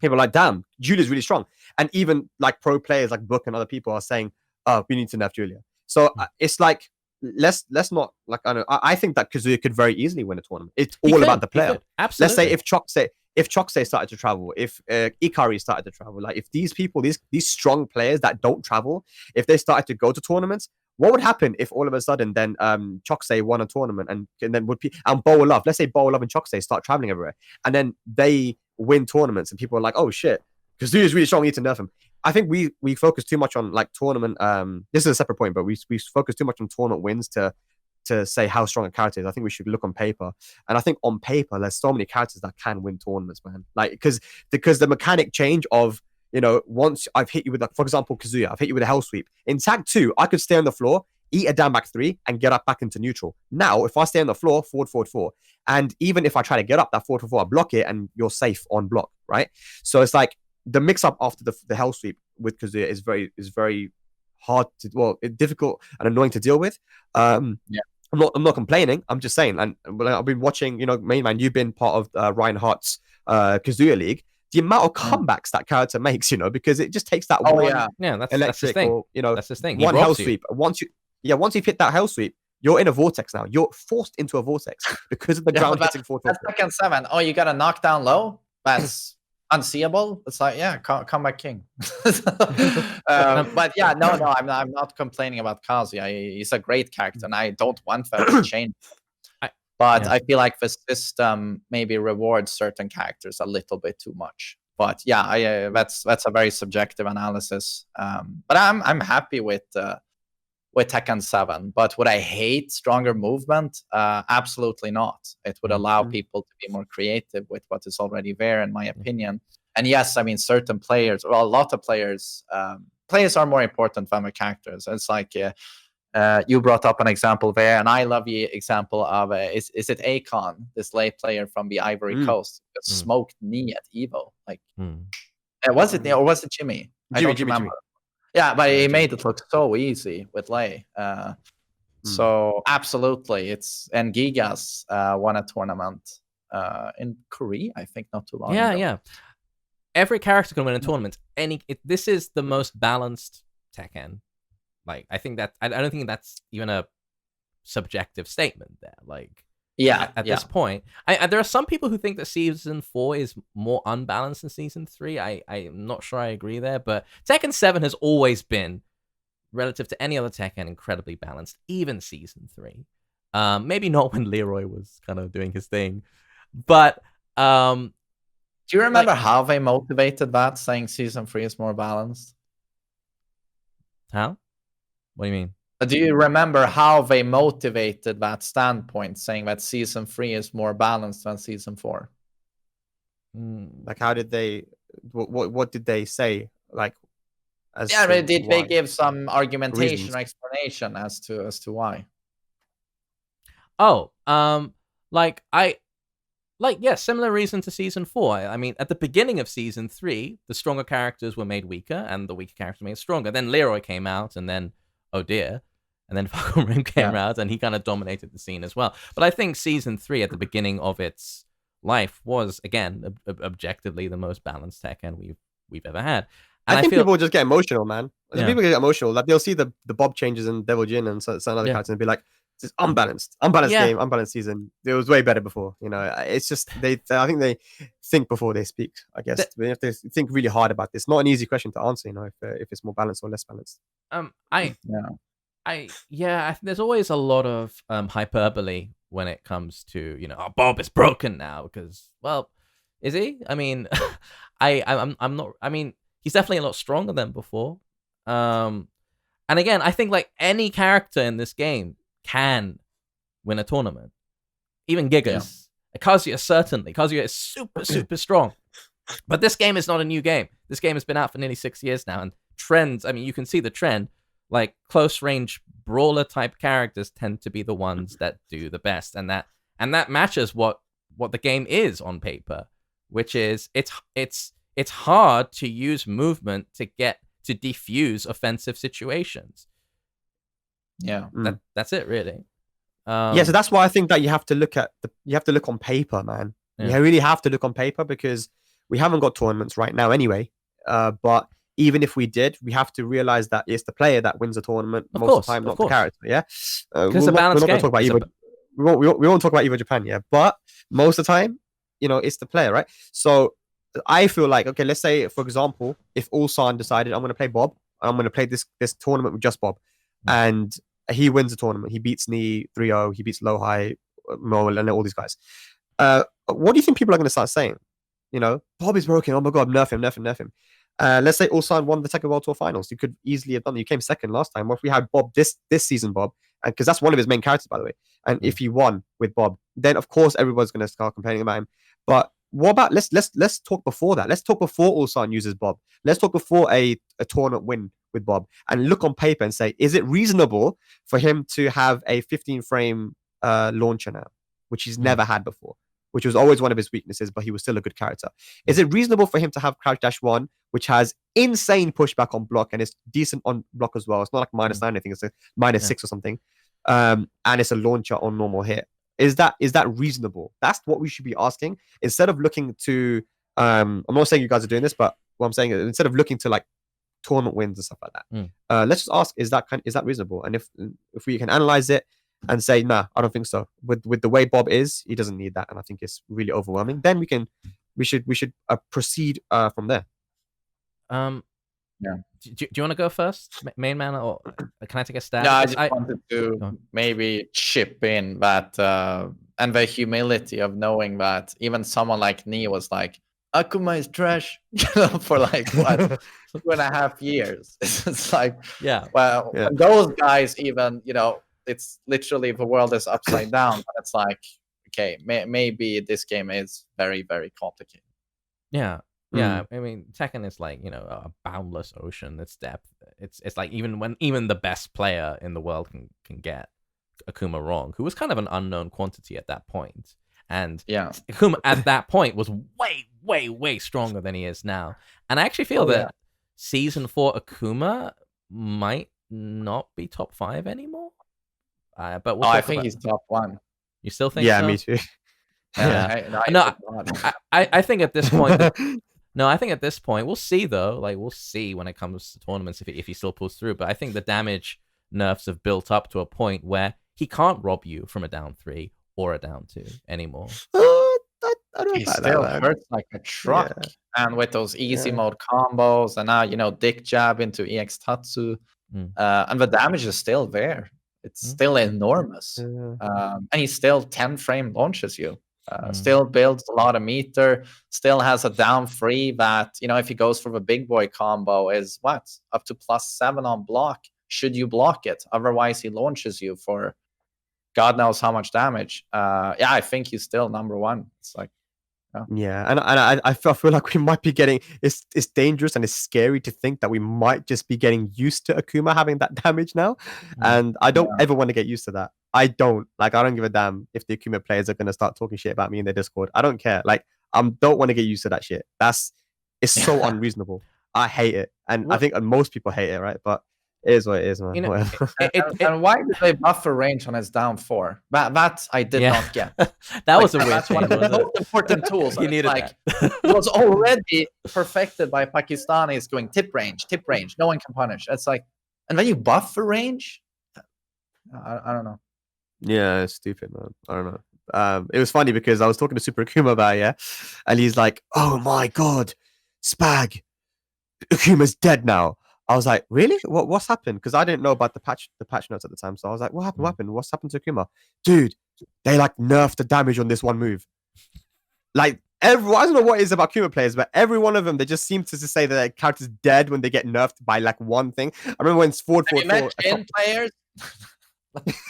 people are like, damn, Julia's really strong. And even like pro players like Book and other people are saying, oh, we need to nerf Julia. So it's like, let's not, like, I don't know. I think that Kazuya could very easily win a tournament. It's all about the player. Absolutely. Let's say if Chokse started to travel, if Ikari started to travel, like if these people, these strong players that don't travel, if they started to go to tournaments, what would happen if all of a sudden then Chokse won a tournament and then Boa Love, let's say Boa Love and Chokse start traveling everywhere, and then they win tournaments and people are like, oh shit, Kazuya's really strong, we need to nerf him. I think we focus too much on like tournament. This is a separate point, but we focus too much on tournament wins to say how strong a character is. I think we should look on paper, and I think on paper there's so many characters that can win tournaments, man. Like because the mechanic change of, once I've hit you with, like, for example, Kazuya, I've hit you with a Hell Sweep. In tag 2, I could stay on the floor, eat a down back 3, and get up back into neutral. Now, if I stay on the floor, forward, and even if I try to get up that forward, I block it, and you're safe on block, right? So it's like the mix up after the Hell Sweep with Kazuya is very hard to, difficult and annoying to deal with. I'm not complaining. I'm just saying, and I've been watching, Main Man, you've been part of Ryan Hart's Kazuya League. The amount of comebacks that character makes, because it just takes that that's his thing. Or, that's his thing. One Hell Sweep. Once you've hit that Hell Sweep, you're in a vortex now. You're forced into a vortex because of the ground hitting forward. That's Tekken 7. Oh, you got a knockdown low? That's unseeable. It's like, comeback king. But yeah, no, I'm not complaining about Kazuya. He's a great character, and I don't want that to change. But I feel like the system maybe rewards certain characters a little bit too much. But yeah, that's a very subjective analysis. But I'm happy with Tekken 7. But would I hate stronger movement? Absolutely not. It would allow people to be more creative with what is already there, in my opinion. And yes, I mean, certain players, a lot of players, players are more important than the characters. It's like, you brought up an example there, and I love the example of is it Akon, this late player from the Ivory Coast, that smoked knee at Evo? Like, was it or was it Jimmy? I don't remember. Yeah, but he made it look so easy with Lei. So absolutely, and Gigas won a tournament in Korea, I think, not too long ago. Yeah. Every character can win a tournament. This is the most balanced Tekken. Like, I think that I don't think that's even a subjective statement there. Like, at this point, there are some people who think that Season 4 is more unbalanced than Season 3. I'm not sure I agree there, but Tekken 7 has always been, relative to any other Tekken, incredibly balanced, even Season 3. Maybe not when Leroy was kind of doing his thing, but do you remember how they motivated that, saying Season 3 is more balanced? How? What do you mean? Do you remember how they motivated that standpoint, saying that Season 3 is more balanced than Season 4? Like, how did they? What did they say? Like, did they give some argumentation or explanation as to why? Similar reason to Season 4. I mean, at the beginning of Season 3, the stronger characters were made weaker, and the weaker characters were made stronger. Then Leroy came out, and then, oh dear, and then Fahkumram came out, and he kind of dominated the scene as well. But I think Season 3, at the beginning of its life, was, again, objectively the most balanced Tekken we've ever had. And I think feel people just get emotional, man. Yeah. People get emotional. Like they'll see the Bob changes in Devil Jin and some other characters and be like, "It's unbalanced game, unbalanced season. It was way better before." You know, it's just I think they think before they speak. I guess they have to think really hard about this. Not an easy question to answer. You know, if it's more balanced or less balanced. There's always a lot of hyperbole when it comes to, you know, oh, Bob is broken now because, well, is he? I mean, I'm not. I mean, he's definitely a lot stronger than before. And again, I think like any character in this game can win a tournament. Even Gigas. Kazuya certainly. Kazuya is super strong. But this game is not a new game. This game has been out for nearly 6 years now, and trends. I mean, you can see the trend. Like close range brawler type characters tend to be the ones that do the best, and that matches what the game is on paper, which is it's hard to use movement to defuse offensive situations. Yeah, that's it really. So that's why I think that you have to look on paper, man. You really have to look on paper because we haven't got tournaments right now anyway. But even if we did, we have to realize that it's the player that wins the tournament most of the time, not the character. Yeah, it's a balanced game. We won't talk about Evo Japan, but most of the time, you know, it's the player, right? So I feel like, okay, let's say, for example, if Ulsan decided I'm going to play Bob, I'm going to play this tournament with just Bob, and he wins the tournament. He beats Ni 3-0, he beats Lohai, Moel, and all these guys. What do you think people are going to start saying? You know, Bob is broken. Oh my god, nerf him. Let's say Ulsan won the Tekken World Tour Finals. You could easily have done it. You came second last time. What if we had Bob this season, Bob? And because that's one of his main characters, by the way. And if he won with Bob, then of course everyone's going to start complaining about him. But what about let's talk before that. Let's talk before Ulsan uses Bob. Let's talk before a tournament win with Bob and look on paper and say, is it reasonable for him to have a 15 frame launcher now, which he's never had before? Which was always one of his weaknesses, but he was still a good character. Is it reasonable for him to have Crouch Dash 1, which has insane pushback on block and is decent on block as well? It's not like -9, I think it's a -6 or something. And it's a launcher on normal hit. Is that reasonable? That's what we should be asking. Instead of looking to, I'm not saying you guys are doing this, but what I'm saying is instead of looking to like tournament wins and stuff like that, let's just ask, is that reasonable? And if we can analyze it, and say, nah, I don't think so. With the way Bob is, he doesn't need that, and I think it's really overwhelming. Then we should proceed from there. Do you want to go first, main man, or can I take a stab? Yeah, I just wanted to maybe chip in that and the humility of knowing that even someone like Ni was like, Akuma is trash, for like what 2.5 years. It's like, those guys even, you know. It's literally the world is upside down. But it's like, okay, maybe this game is very, very complicated. Yeah. I mean, Tekken is like, you know, a boundless ocean. Its depth. It's like even the best player in the world can get Akuma wrong, who was kind of an unknown quantity at that point. And Akuma at that point was way stronger than he is now. And I actually feel that Season 4 Akuma might not be top 5 anymore. But I think he's top 1. You still think? Yeah, so? Me too. I think at this point. I think at this point we'll see though. Like we'll see when it comes to tournaments if he still pulls through. But I think the damage nerfs have built up to a point where he can't rob you from a down 3 or a down 2 anymore. I don't he still hurts like a truck, and with those easy mode combos, and now, you know, dick jab into EX Tatsu, and the damage is still there. It's still enormous. And he still 10 frame launches you. Still builds a lot of meter. Still has a down 3 that, you know, if he goes for the big boy combo is what? Up to +7 on block. Should you block it? Otherwise, he launches you for God knows how much damage. I think he's still number 1. It's like, and I feel like we might be getting it's dangerous and it's scary to think that we might just be getting used to Akuma having that damage now, and I don't ever want to get used to that. I don't give a damn if the Akuma players are going to start talking shit about me in their Discord. I don't care. Like, I don't want to get used to that shit. It's so unreasonable. I hate it, and I think most people hate it, right? But It is what it is, man. You know, Whatever. And why did they buffer range on his down 4? That I did not get. That was a weird That's one change. of the most important tools. You needed like that. it was already perfected by Pakistanis going tip range. No one can punish. It's like, and then you buffer range. I don't know. Yeah, it's stupid, man. I don't know. It was funny because I was talking to Super Akuma about it, and he's like, "Oh my god, Spag, Akuma's dead now." I was like, "Really? What's happened?" Because I didn't know about the patch notes at the time. So I was like, "What happened? What happened? What's happened to Akuma?" Dude, they like nerfed the damage on this one move. Like I don't know what it is about Akuma players, but every one of them, they just seem to say that their character's dead when they get nerfed by like one thing. I remember when Sword players.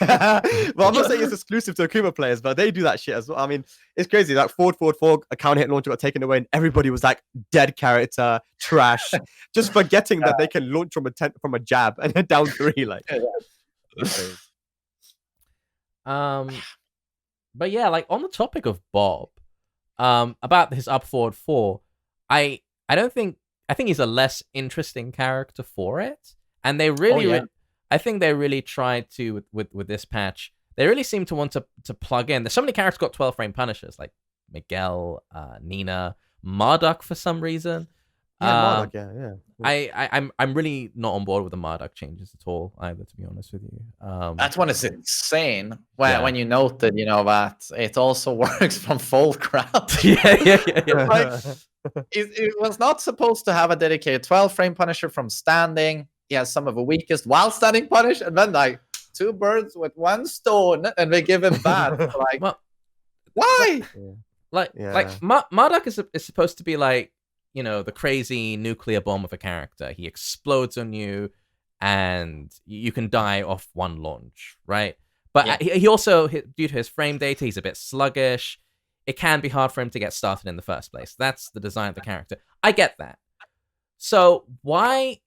Well, I'm not saying it's exclusive to Akuma players, but they do that shit as well. I mean, it's crazy. Like forward, account hit launcher got taken away, and everybody was like, "Dead character, trash," just forgetting that they can launch from a jab and then down 3. Like, but yeah, like on the topic of Bob, about his up forward 4, I think he's a less interesting character for it, and they really. I think they really tried to with this patch. They really seem to want to plug in. There's so many characters got 12-frame punishers, like Miguel, Nina, Marduk for some reason. Yeah, Marduk, yeah. I'm really not on board with the Marduk changes at all either, to be honest with you. That one is insane. When you noted, that it also works from full crowd. Yeah. It was not supposed to have a dedicated 12-frame punisher from standing. He has some of the weakest while standing punish, and then like 2 birds with 1 stone, and they give him that. Like, why? Marduk is supposed to be like, the crazy nuclear bomb of a character. He explodes on you, and you can die off 1 launch, right? But he also, due to his frame data, he's a bit sluggish. It can be hard for him to get started in the first place. That's the design of the character. I get that. So why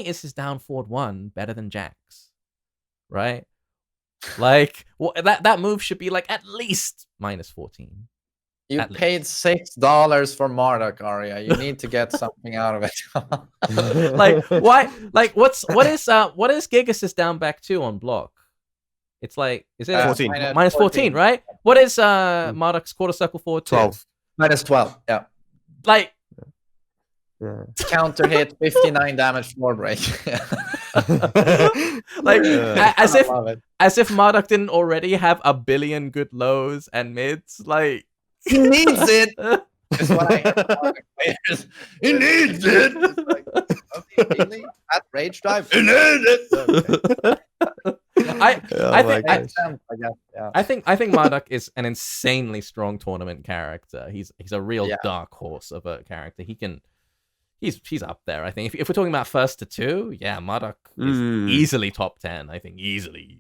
is his down forward 1 better than Jack's? Right? Like, that move should be like at least -14. You paid $6 for Marduk, Arya. You need to get something out of it. Like, why? Like, what is Gigas' down back 2 on block? It's like, is it 14. -14, right? What is Marduk's quarter circle forward 12. -12, yeah. Like, counter hit, 59 damage floor break. Like, as if Marduk didn't already have a billion good lows and mids. Like, he needs it. That's what I hear from Marduk players. He needs it. It's like, okay, really? That rage drive? He needs it. I think Marduk is an insanely strong tournament character. He's a real dark horse of a character. He's up there. I think if we're talking about first to 2, Marduk is easily top 10. I think easily.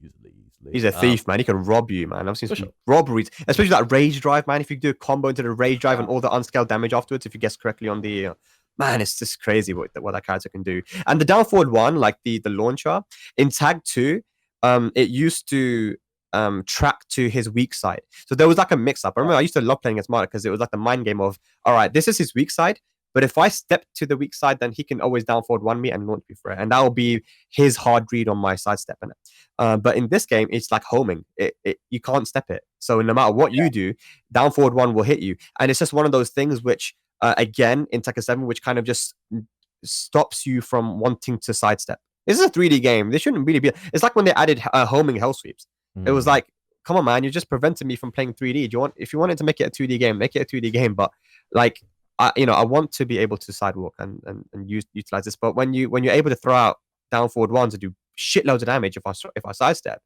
He's a thief, man. He can rob you, man. I've seen some robberies, especially that rage drive, man. If you do a combo into the rage drive and all the unscaled damage afterwards, if you guess correctly on the man, it's just crazy what that character can do. And the down forward 1, like the launcher in tag 2, it used to track to his weak side. So there was like a mix up. I remember I used to love playing against Marduk because it was like the mind game of, all right, this is his weak side. But if I step to the weak side, then he can always down forward 1 me and launch me for it. And that will be his hard read on my sidestep in it. But in this game, it's like homing. You can't step it. So no matter what you do, down forward 1 will hit you. And it's just one of those things which, again, in Tekken 7, which kind of just stops you from wanting to sidestep. This is a 3D game. This shouldn't really be. It's like when they added homing hell sweeps. It was like, come on, man, you're just preventing me from playing 3D. If you wanted to make it a 2D game, make it a 2D game. But like, I want to be able to sidewalk and utilize this. But when you're able to throw out down forward 1s and do shitloads of damage if I sidestep,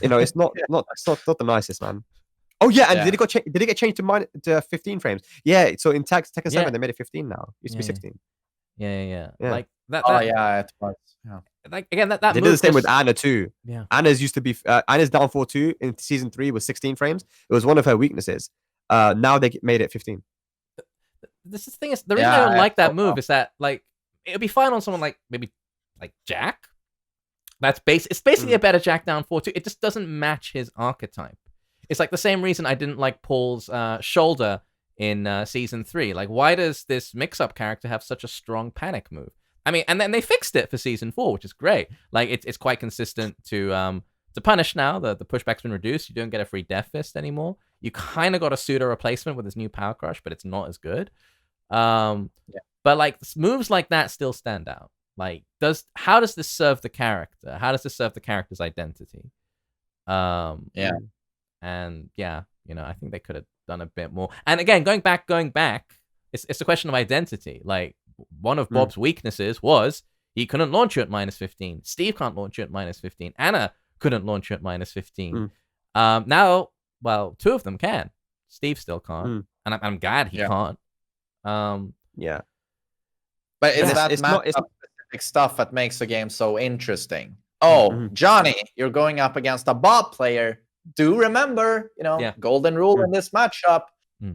it's not the nicest, man. Oh yeah, and did it get changed to 15 frames? Yeah, so in Tekken 7 they made it 15 now. It used to be 16. Yeah. Like that. It was. Yeah. Like again, that they did the same with Anna too. Yeah, Anna's used to be Anna's down 4-2 in season 3 was 16 frames. It was one of her weaknesses. Now they made it 15. The thing is, the reason I don't like that move is that like it'd be fine on someone like maybe like Jack. It's basically a better Jack down 4-2. It just doesn't match his archetype. It's like the same reason I didn't like Paul's shoulder in season 3. Like, why does this mix-up character have such a strong panic move? I mean, and then they fixed it for season 4, which is great. Like it's quite consistent to punish now. The pushback's been reduced. You don't get a free Death Fist anymore. You kind of got a pseudo replacement with this new Power Crush, but it's not as good. But like moves like that still stand out. Like, how does this serve the character? How does this serve the character's identity? And yeah, you know, I think they could have done a bit more. And again, going back, it's a question of identity. Like, one of Bob's weaknesses was he couldn't launch you at -15. Steve can't launch you at -15. Anna couldn't launch you at -15. Now, well, 2 of them can. Steve still can't, and I'm glad he can't. Yeah. But it's that matchup-specific stuff that makes the game so interesting. Oh, Johnny, you're going up against a Bob player. Do remember, you know, golden rule in this matchup.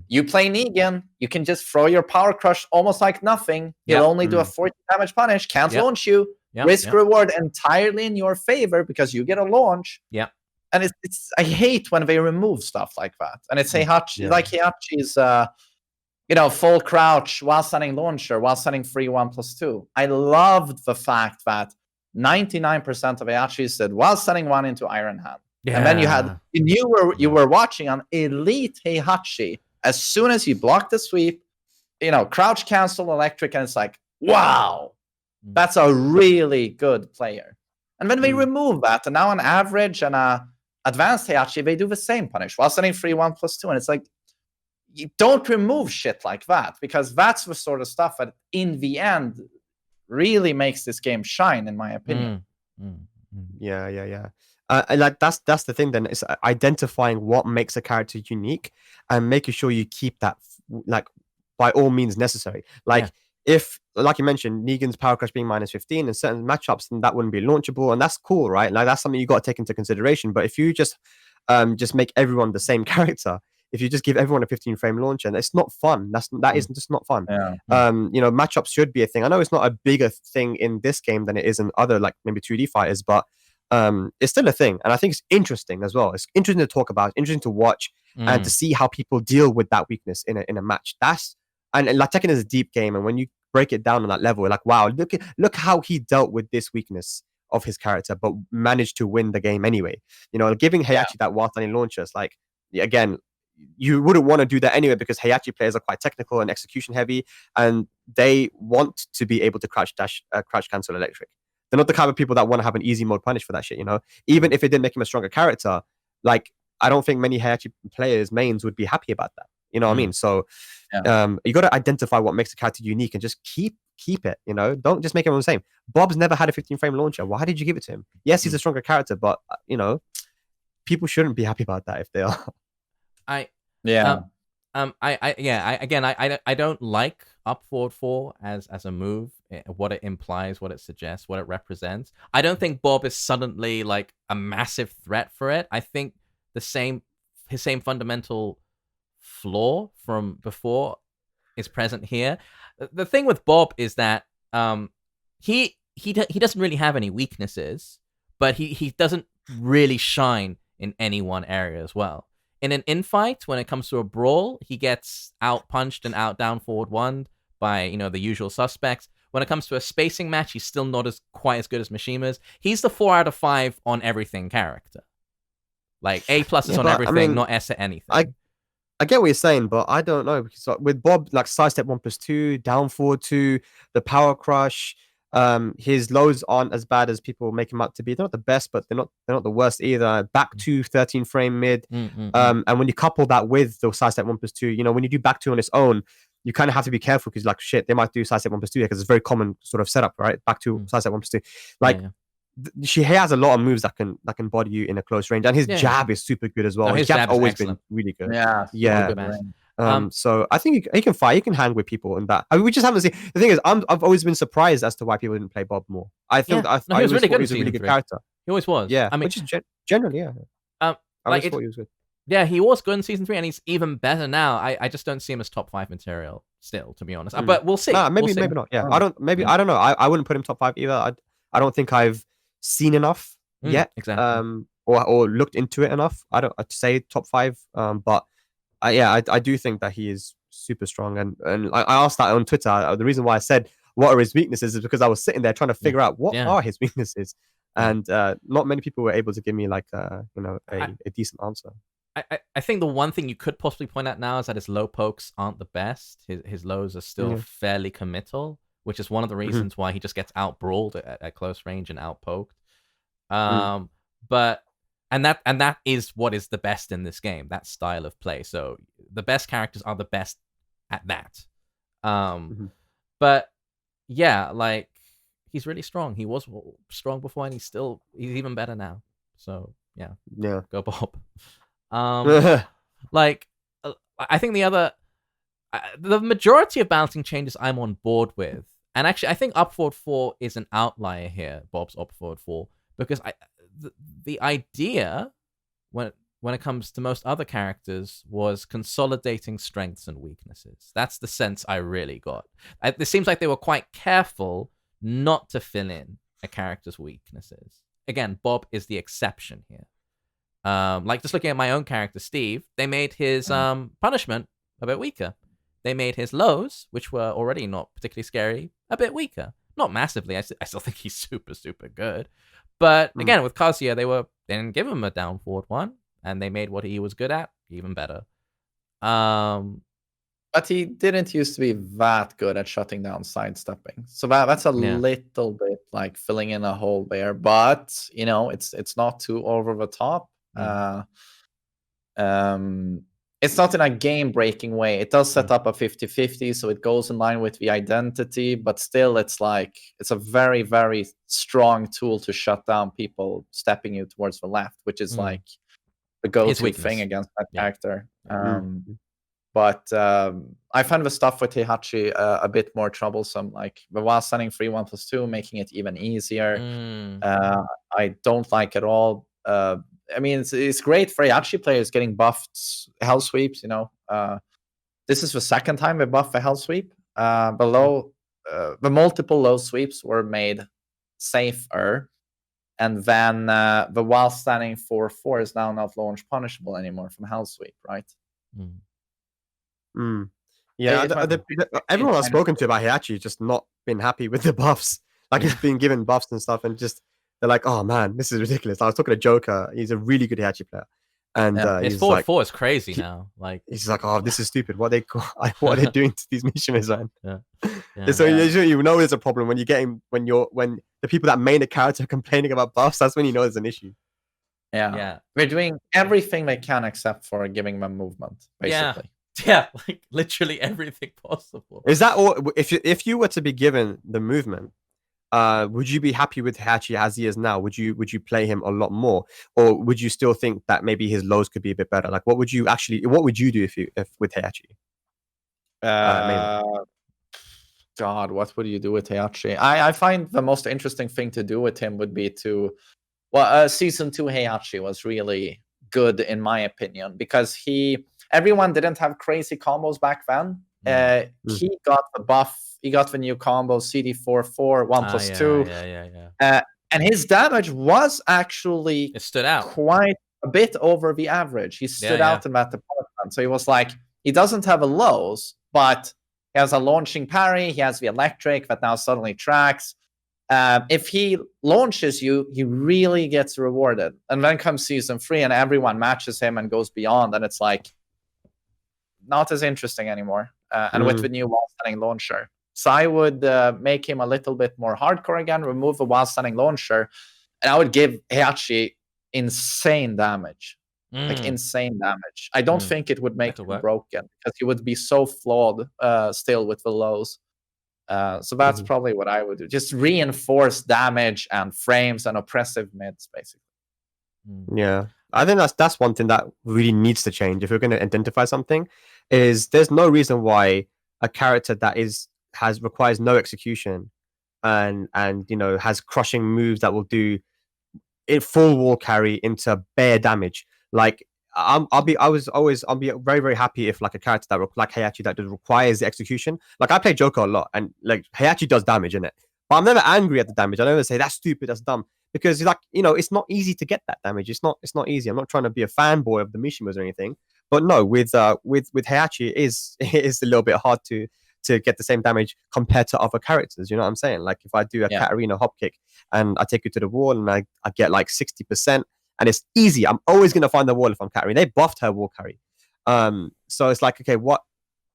You play Negan, you can just throw your Power Crush almost like nothing. He'll only do a 40 damage punish, can't launch you. Risk reward entirely in your favor because you get a launch. And it's I hate when they remove stuff like that. And it's Heihachi, like Heihachi's you know, full crouch while sending launcher, while sending free 1+2. I loved the fact that 99% of Heihachi said while sending 1 into Iron Hand. And then you were watching on elite Heihachi. As soon as you block the sweep, you know, crouch cancel electric, and it's like, wow, that's a really good player. And then they remove that, and now on average and advanced Heihachi, they do the same punish while sending free 1+2, and it's like, you don't remove shit like that, because that's the sort of stuff that in the end really makes this game shine, in my opinion. Yeah. Like that's the thing. Then is identifying what makes a character unique and making sure you keep that like by all means necessary. Like if, like you mentioned, Negan's Power Crush being -15 in certain matchups, then that wouldn't be launchable, and that's cool, right? Like that's something you got to take into consideration. But if you just make everyone the same character, if you just give everyone a 15-frame launcher, and it's not fun. That is just not fun. You know, matchups should be a thing. I know it's not a bigger thing in this game than it is in other, like maybe 2D fighters, but it's still a thing, and I think it's interesting as well. It's interesting to talk about, interesting to watch, and to see how people deal with that weakness in a match. And like Tekken is a deep game, and when you break it down on that level, like wow, look how he dealt with this weakness of his character, but managed to win the game anyway. You know, giving Heihachi that while standing launchers, like again, you wouldn't want to do that anyway, because Heihachi players are quite technical and execution heavy, and they want to be able to crouch cancel electric. They're not the kind of people that want to have an easy mode punish for that shit, you know? Even if it didn't make him a stronger character, like, I don't think many Heihachi players, mains, would be happy about that. You know what I mean? So, you got to identify what makes a character unique and just keep it, you know? Don't just make everyone the same. Bob's never had a 15-frame launcher. Why did you give it to him? Yes, he's a stronger character, but, you know, people shouldn't be happy about that if they are. I don't like up forward 4 as a move, what it implies, what it suggests, what it represents. I don't think Bob is suddenly like a massive threat for it. I think his same fundamental flaw from before is present here. The thing with Bob is that he doesn't really have any weaknesses, but he doesn't really shine in any one area as well. In an infight, when it comes to a brawl, he gets out punched and out down forward 1 by, you know, the usual suspects. When it comes to a spacing match, he's still not quite as good as Mishimas. He's the 4 out of 5 on everything character. Like A+ is on everything, I mean, not S at anything. I get what you're saying, but I don't know, because with Bob, like sidestep 1+2, down forward 2, the Power Crush, his lows aren't as bad as people make him out to be. They're not the best, but they're not the worst either. Back 2, 13-frame mid, and when you couple that with the sidestep 1+2, you know, when you do back 2 on its own, you kind of have to be careful, because like shit, they might do sidestep 1+2 because it's a very common sort of setup, right? Back 2, sidestep 1+2, like. She has a lot of moves that can body you in a close range, and his jab is super good as well. No, his jab's always been really good. So I think he can fight. He can hang with people and that. I mean, we just haven't seen. The thing is, I've always been surprised as to why people didn't play Bob more. I think I he was really good. He was a really good character. He always was. Yeah, I mean, which is generally, I like thought he was good. Yeah, he was good in season 3, and he's even better now. I just don't see him as top 5 material still, to be honest. But we'll see. Maybe not. Yeah, I don't know. I wouldn't put him top 5 either. I don't think I've seen enough yet, exactly. Or looked into it enough. I don't to say top 5, but I do think that he is super strong, and I asked that on Twitter. The reason why I said what are his weaknesses, is because I was sitting there trying to figure out what are his weaknesses, and not many people were able to give me like a decent answer. I think the one thing you could possibly point out now is that his low pokes aren't the best. His lows are still fairly committal, which is one of the reasons why he just gets out brawled at close range and out poked. But that is what is the best in this game, that style of play. So the best characters are the best at that. But yeah, like, he's really strong. He was strong before, and he's even better now. So yeah, go Bob. Like, I think the majority of balancing changes I'm on board with, and actually I think up forward 4 is an outlier here, Bob's up forward 4, because the idea when it comes to most other characters was consolidating strengths and weaknesses. That's the sense I really got. It seems like they were quite careful not to fill in a character's weaknesses. Again, Bob is the exception here. Like, just looking at my own character, Steve, they made his punishment a bit weaker. They made his lows, which were already not particularly scary, a bit weaker. Not massively. I still think he's super, super good. But again, with Kazuya, they didn't give him a down forward one, and they made what he was good at even better. But he didn't used to be that good at shutting down sidestepping. So that's a little bit like filling in a hole there. But, it's not too over the top. It's not in a game-breaking way. It does set up a 50-50, so it goes in line with the identity, but still it's a very, very strong tool to shut down people stepping you towards the left, which is like the go-to thing against that character. But I find the stuff with Heihachi a bit more troublesome, like the while standing free 1+2, making it even easier. I don't like at all. I mean, it's great for Heihachi players getting buffed hell sweeps. This is the second time they buffed the hell sweep. The multiple low sweeps were made safer, and then the while standing 4/4 is now not launch punishable anymore from hell sweep, right? Yeah, everyone I've spoken to about Heihachi just not been happy with the buffs. Like, he's been given buffs and stuff, and just they're like, "Oh man, this is ridiculous." I was talking to Joker; he's a really good Heihachi player, and his 4/4 is crazy now. Like, he's like, "Oh, this is stupid. What are they doing to these Mishimas, man?" So you know there's a problem when the people that main the character are complaining about buffs. That's when you know there's an issue. Yeah. They're doing everything they can except for giving them movement, basically. Yeah, like literally everything possible. Is that all? If you were to be given the movement, would you be happy with Heihachi as he is now? Would you play him a lot more, or would you still think that maybe his lows could be a bit better? Like, what would you do if with Heihachi? God, what would you do with Heihachi? I find the most interesting thing to do with him would be Season 2 Heihachi was really good in my opinion, because everyone didn't have crazy combos back then. He got the buff. He got the new combo CD4/4 1+2. And his damage was actually stood out quite a bit over the average. He stood out in that department. So he was like, he doesn't have a lows, but he has a launching parry. He has the electric that now suddenly tracks. If he launches you, he really gets rewarded. And then comes Season 3 and everyone matches him and goes beyond. And it's like, not as interesting anymore. And with the new wall-standing launcher. So I would make him a little bit more hardcore again, remove the wall-standing launcher, and I would give Heihachi insane damage. Like, insane damage. I don't think it would make him broken, because he would be so flawed still with the lows. So that's probably what I would do. Just reinforce damage and frames and oppressive mids, basically. Yeah. I think that's one thing that really needs to change. If we're going to identify something, is there's no reason why a character that requires no execution and has crushing moves that will do it full wall carry into bare damage. Like, I'll be very, very happy if like a character that like Heihachi that requires the execution. Like, I play Joker a lot, and like Heihachi does damage in it, but I'm never angry at the damage. I never say that's stupid, that's dumb, because it's not easy to get that damage. It's not easy. I'm not trying to be a fanboy of the Mishimas or anything, but no, with Heihachi it is a little bit hard to to get the same damage compared to other characters. You know what I'm saying? Like if I do a Katarina hop kick and I take you to the wall and I get like 60%, and it's easy. I'm always gonna find the wall if I'm Katarina. They buffed her wall carry. So it's like, okay, what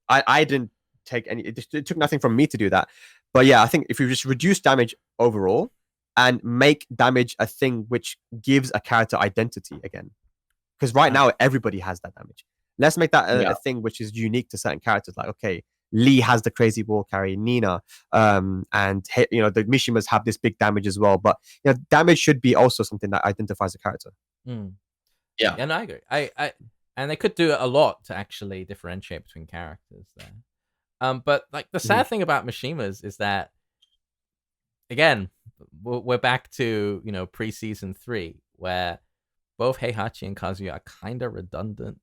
I didn't take any, it took nothing from me to do that. But yeah, I think if you just reduce damage overall and make damage a thing which gives a character identity again. Because right now, everybody has that damage. Let's make that a thing which is unique to certain characters. Like, okay, Lee has the crazy wall carry, Nina, and the Mishimas have this big damage as well. But damage should be also something that identifies a character. Yeah, and I agree. I and they could do a lot to actually differentiate between characters there. But like the sad thing about Mishimas is that, again, we're back to pre-season 3 where both Heihachi and Kazuya are kind of redundant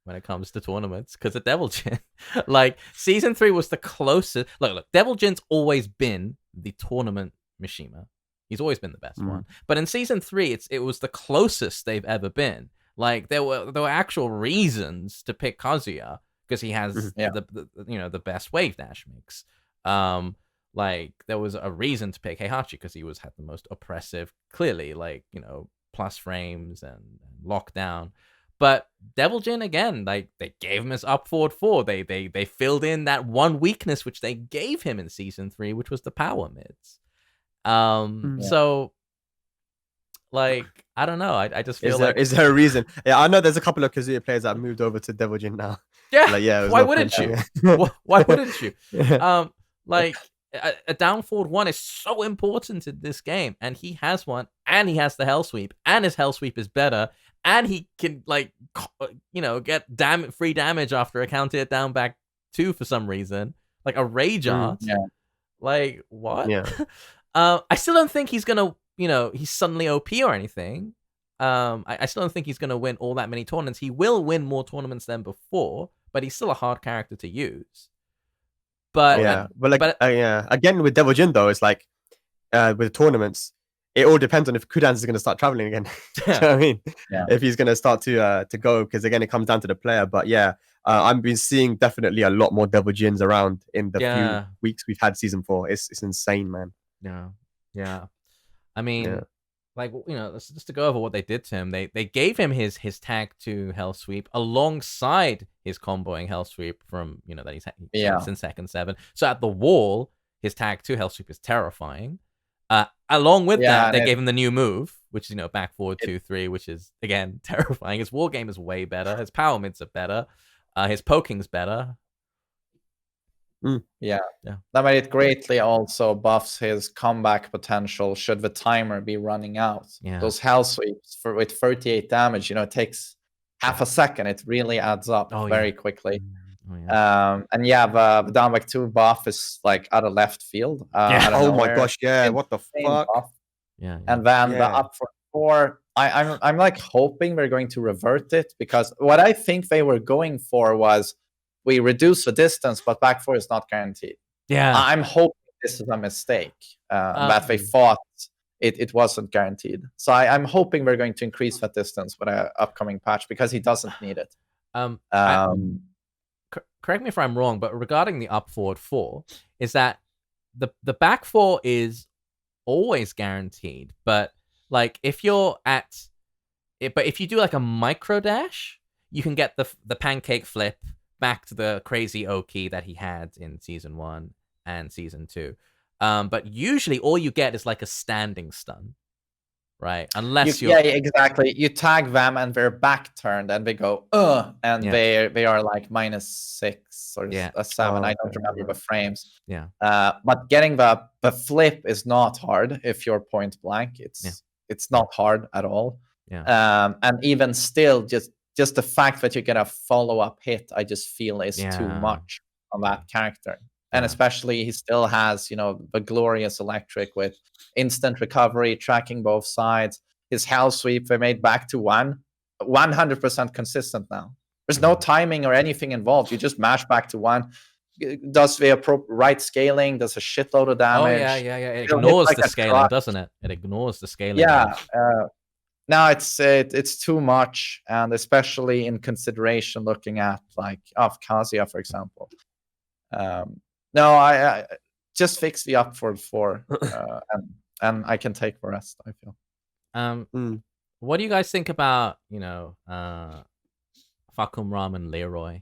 when it comes to tournaments because of Devil Jin. Like season 3 was the closest. Look, Devil Jin's always been the tournament Mishima. He's always been the best one. But in season 3, it was the closest they've ever been. Like there were actual reasons to pick Kazuya because he has the best Wavedash mix. Like there was a reason to pick Heihachi because he had the most oppressive, clearly, like plus frames and lockdown. But Devil Jin, again, like they gave him his up forward 4. They filled in that one weakness which they gave him in season 3, which was the power mids. So like I don't know. I just feel is there a reason? Yeah, I know there's a couple of Kazuya players that have moved over to Devil Jin now. Yeah, like, why wouldn't you? Why wouldn't you? Like a down forward 1 is so important in this game, and he has one, and he has the hell sweep, and his hell sweep is better, and he can get free damage after a counter hit down back 2 for some reason, like a rage art. Like what? I still don't think he's gonna he's suddenly OP or anything. I still don't think he's gonna win all that many tournaments. He will win more tournaments than before, but he's still a hard character to use. But again with Devil Jin though, it's like with tournaments, it all depends on if Kudans is going to start traveling again. You know what I mean? If he's going to start to go, because again it comes down to the player. But I've been seeing definitely a lot more Devil Jins around in the few weeks we've had season 4. It's insane, man. Yeah. I mean, just to go over what they did to him, they gave him his tag 2 hell sweep alongside his comboing hell sweep from that he's in second 7. So at the wall, his tag 2 hell sweep is terrifying. Along with that, they gave him the new move, which is back forward 2-3, which is again terrifying. His war game is way better. His power mids are better. His poking's better. That made it greatly also buffs his comeback potential should the timer be running out. Those hell sweeps with 38 damage, it takes half a second. It really adds up very quickly. And the down back 2 buff is like out of left field. Oh my gosh, what the fuck? And then the up for 4, I'm like hoping we're going to revert it, because what I think they were going for was we reduce the distance, but back 4 is not guaranteed. I'm hoping this is a mistake, that they thought it wasn't guaranteed. So I'm hoping we're going to increase that distance with an upcoming patch, because he doesn't need it. Correct me if I'm wrong, but regarding the up forward 4, is that the back 4 is always guaranteed, but like if you're if you do like a micro dash, you can get the pancake flip back to the crazy Oki that he had in season 1 and season 2. But usually all you get is like a standing stun, right? Unless you're... Yeah, exactly. You tag them and they're back turned and they go, and they are like -6 or a 7. I don't remember the frames. But getting the flip is not hard if you're point blank. It's not hard at all. And even still, just the fact that you get a follow-up hit, I just feel is too much on that character. And especially he still has, the glorious electric with instant recovery, tracking both sides. His hell sweep, they made back to 100% consistent now. There's no timing or anything involved. You just mash back to 1. Does the right scaling, does a shitload of damage. It ignores the scaling, doesn't it? It ignores the scaling. Now it's too much, and especially in consideration looking at like Kazuya, for example. No, I just fix the up for 4, and I can take the rest, I feel. What do you guys think about, Fahkumram and Leroy?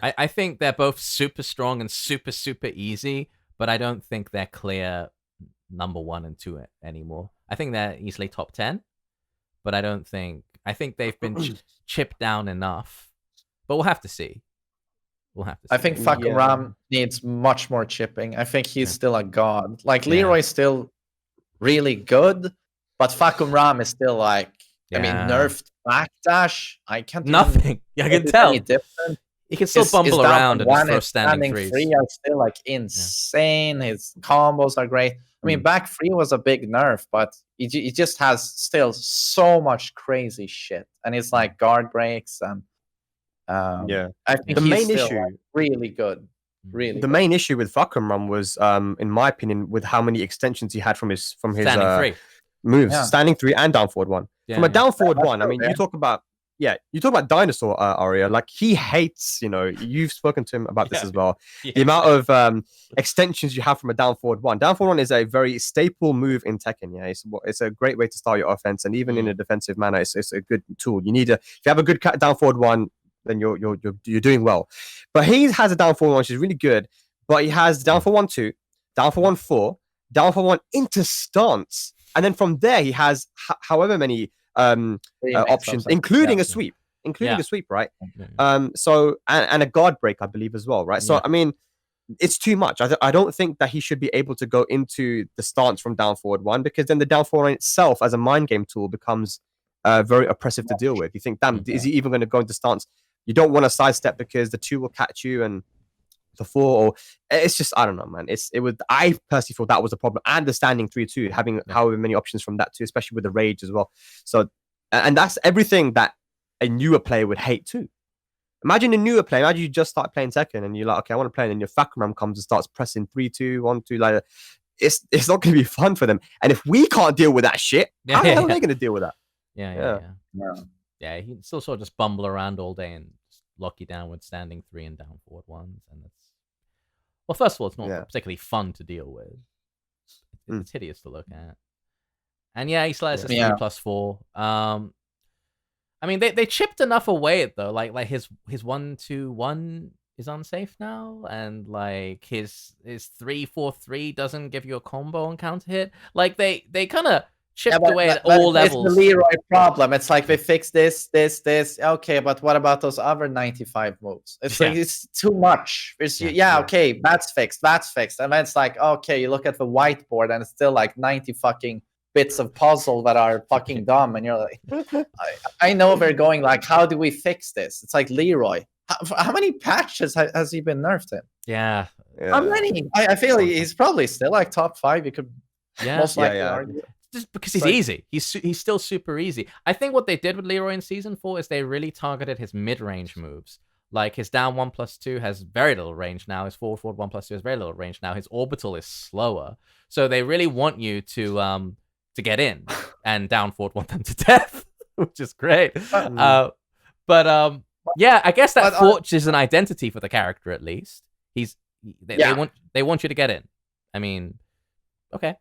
I think they're both super strong and super, super easy, but I don't think they're clear number 1 and 2 anymore. I think they're easily top 10, but I think they've been chipped down enough. But we'll have to see. I think Fahkumram needs much more chipping. I think he's still a god. Like, Leroy's still really good, but Fahkumram is still like, I mean, nerfed backdash. I can't nothing. I can tell. He can still bumble around and just throw standing threes. Free are still like insane. His combos are great. I mean, back 3 was a big nerf, but he just has still so much crazy shit, and it's like guard breaks and I think the main still, issue, like, really good. Really, the main issue with Fahkumram was, in my opinion, with how many extensions he had from his moves, standing 3 and down forward 1. From a down forward 1, I mean, you talk about dinosaur Aria. Like, he hates. You've spoken to him about this as well. The amount of extensions you have from a down forward 1. Down forward 1 is a very staple move in Tekken. Yeah, it's a great way to start your offense, and even in a defensive manner, it's a good tool. You need if you have a good down forward 1. Then you're doing well. But he has a down forward 1, which is really good. But he has down forward 1 2, down forward 1 4, down forward 1 into stance, and then from there he has however many options, including a sweep, a sweep, right? So and a guard break, I believe, as well, right? So I mean, it's too much. I don't think that he should be able to go into the stance from down forward 1, because then the down forward 1 itself as a mind game tool becomes very oppressive to deal with. You think, damn, is he even going to go into stance? You don't want to sidestep because the 2 will catch you, and the 4, or it's just, I don't know, man. I personally thought that was a problem, and the standing 3 too, having however many options from that too, especially with the rage as well. So, and that's everything that a newer player would hate too. Imagine a newer player. Imagine you just start playing Tekken and you're like, okay, I want to play, and then your Fahkumram comes and starts pressing 3 2 1 2 like. It's not going to be fun for them. And if we can't deal with that shit, how the hell are they going to deal with that? Yeah, he can still sort of just bumble around all day and just lock you down with standing 3 and down forward 1s, and well, first of all, it's not particularly fun to deal with. It's hideous to look at, and he slides us 3+4. I mean, they chipped enough away it though. Like his 1-2-1 is unsafe now, and like his 3-4-3 doesn't give you a combo and counter hit. Like they kind of chipped away at all levels. It's the Leroy problem. It's like they fixed this. Okay, but what about those other 95 moves? It's like it's too much. Okay, that's fixed. And then it's like, okay, you look at the whiteboard and it's still like 90 fucking bits of puzzle that are fucking dumb, and you're like, I know they're going like, how do we fix this? It's like, Leroy, how many patches has he been nerfed in? Yeah. How many? I feel he's probably still like top 5. You could most likely argue. Just because he's easy. He's still super easy. I think what they did with Leroy in Season 4 is they really targeted his mid-range moves. Like his down 1+2 has very little range now. His forward 1+2 has very little range now. His orbital is slower. So they really want you to get in and down forward 1 them to death, which is great. I guess that forges an identity for the character at least. They want you to get in. I mean, okay.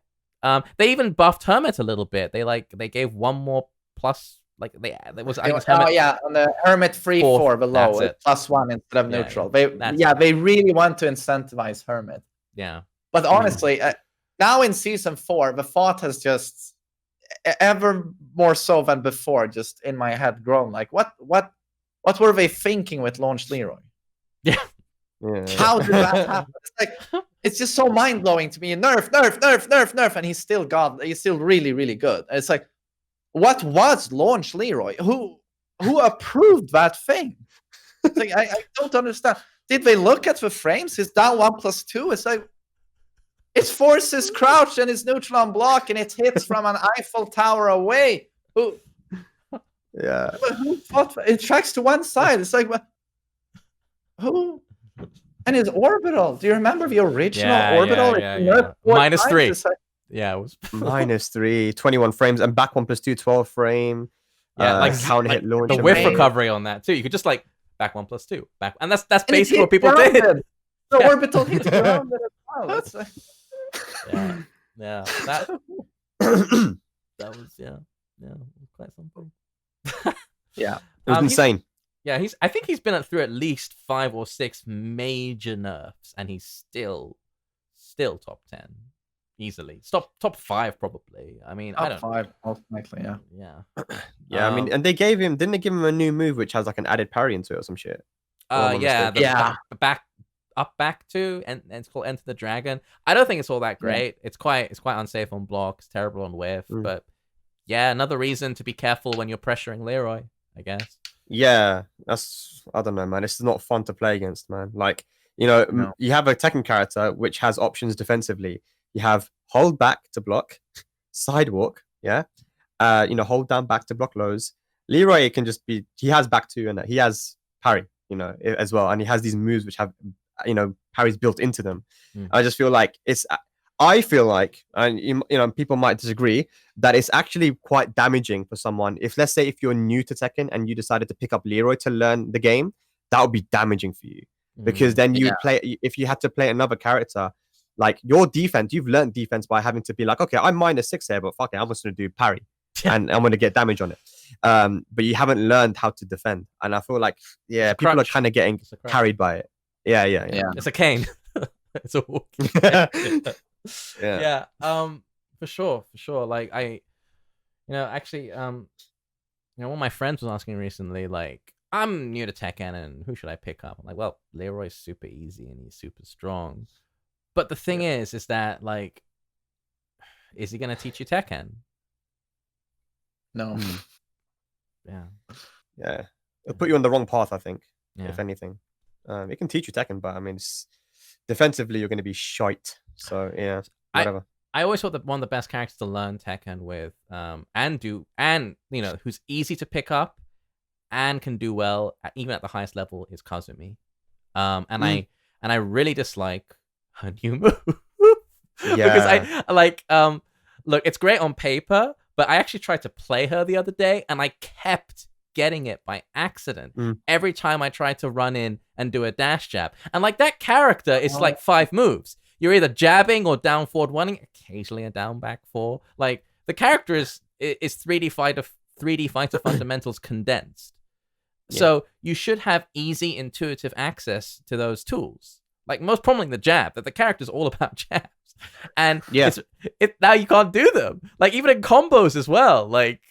They even buffed Hermit a little bit. They gave 1 more plus. Like there was Hermit. On the Hermit 3/4 below, it's +1 instead of neutral. They really want to incentivize Hermit. Yeah, but honestly, now in Season 4, the thought has just ever more so than before, just in my head, grown. Like, what were they thinking with Launch Leroy? Yeah. How did that happen? It's like, it's just so mind blowing to me. Nerf, and he's still really, really good. And it's like, what was Launch Leroy? Who approved that thing? It's like, I don't understand. Did they look at the frames? His down 1+2. It's like, it forces crouch and it's neutral on block, and it hits from an Eiffel Tower away. Who thought it tracks to one side? It's like, who? And his orbital. Do you remember the original orbital? Yeah. -3. It was -3, 21 frames, and back 1+2, 12 frame. Like counter hit launch. The whiff recovery on that too. You could just like back 1+2, back, and that's basically what people did. The orbital hit grounded as well. That's yeah. That was quite something. Yeah, it was insane. Yeah, I think he's been through at least 5 or 6 major nerfs, and he's still top 10 easily. Top 5 probably. I mean, I don't top 5 ultimately. Yeah. I mean, and didn't they give him a new move which has like an added parry into it or some shit? Back to, and it's called Enter the Dragon. I don't think it's all that great. It's quite unsafe on blocks, terrible on whiff, but yeah, another reason to be careful when you're pressuring Leroy, I guess. Yeah, I don't know, man. It's not fun to play against, man. Like, you know, you have a Tekken character which has options defensively. You have hold back to block, sidewalk, hold down back to block lows. Leroy can just be, he has back two and he has parry, as well. And he has these moves which have, parries built into them. I just feel like I feel like, and people might disagree, that it's actually quite damaging for someone. Let's say if you're new to Tekken and you decided to pick up Leroy to learn the game, that would be damaging for you. Because then you play, if you had to play another character, like your defense, you've learned defense by having to be like, okay, I'm -6 here, but fuck it, I'm just going to do parry and I'm going to get damage on it. But you haven't learned how to defend. And I feel like, people are kind of getting carried by it. Yeah. It's a cane. It's a walk. Yeah. For sure. Like actually, one of my friends was asking recently, like, I'm new to Tekken and who should I pick up? I'm like, well, Leroy's super easy and he's super strong. But the thing is that, like, is he going to teach you Tekken? No. Yeah. It'll put you on the wrong path, I think, if anything. It can teach you Tekken, but I mean, defensively, you're going to be shite. So, yeah, whatever. I always thought that one of the best characters to learn Tekken with, and who's easy to pick up and can do well, even at the highest level, is Kazumi. And I really dislike her new move. Because I like, look, it's great on paper, but I actually tried to play her the other day, and I kept getting it by accident every time I tried to run in and do a dash jab. And like, that character is like 5 moves. You're either jabbing or down forward one, occasionally a down back 4. Like, the character is 3D fighter fundamentals condensed. So you should have easy, intuitive access to those tools. Like, most prominently the jab, that the character's all about jabs. And now you can't do them. Like, even in combos as well. Like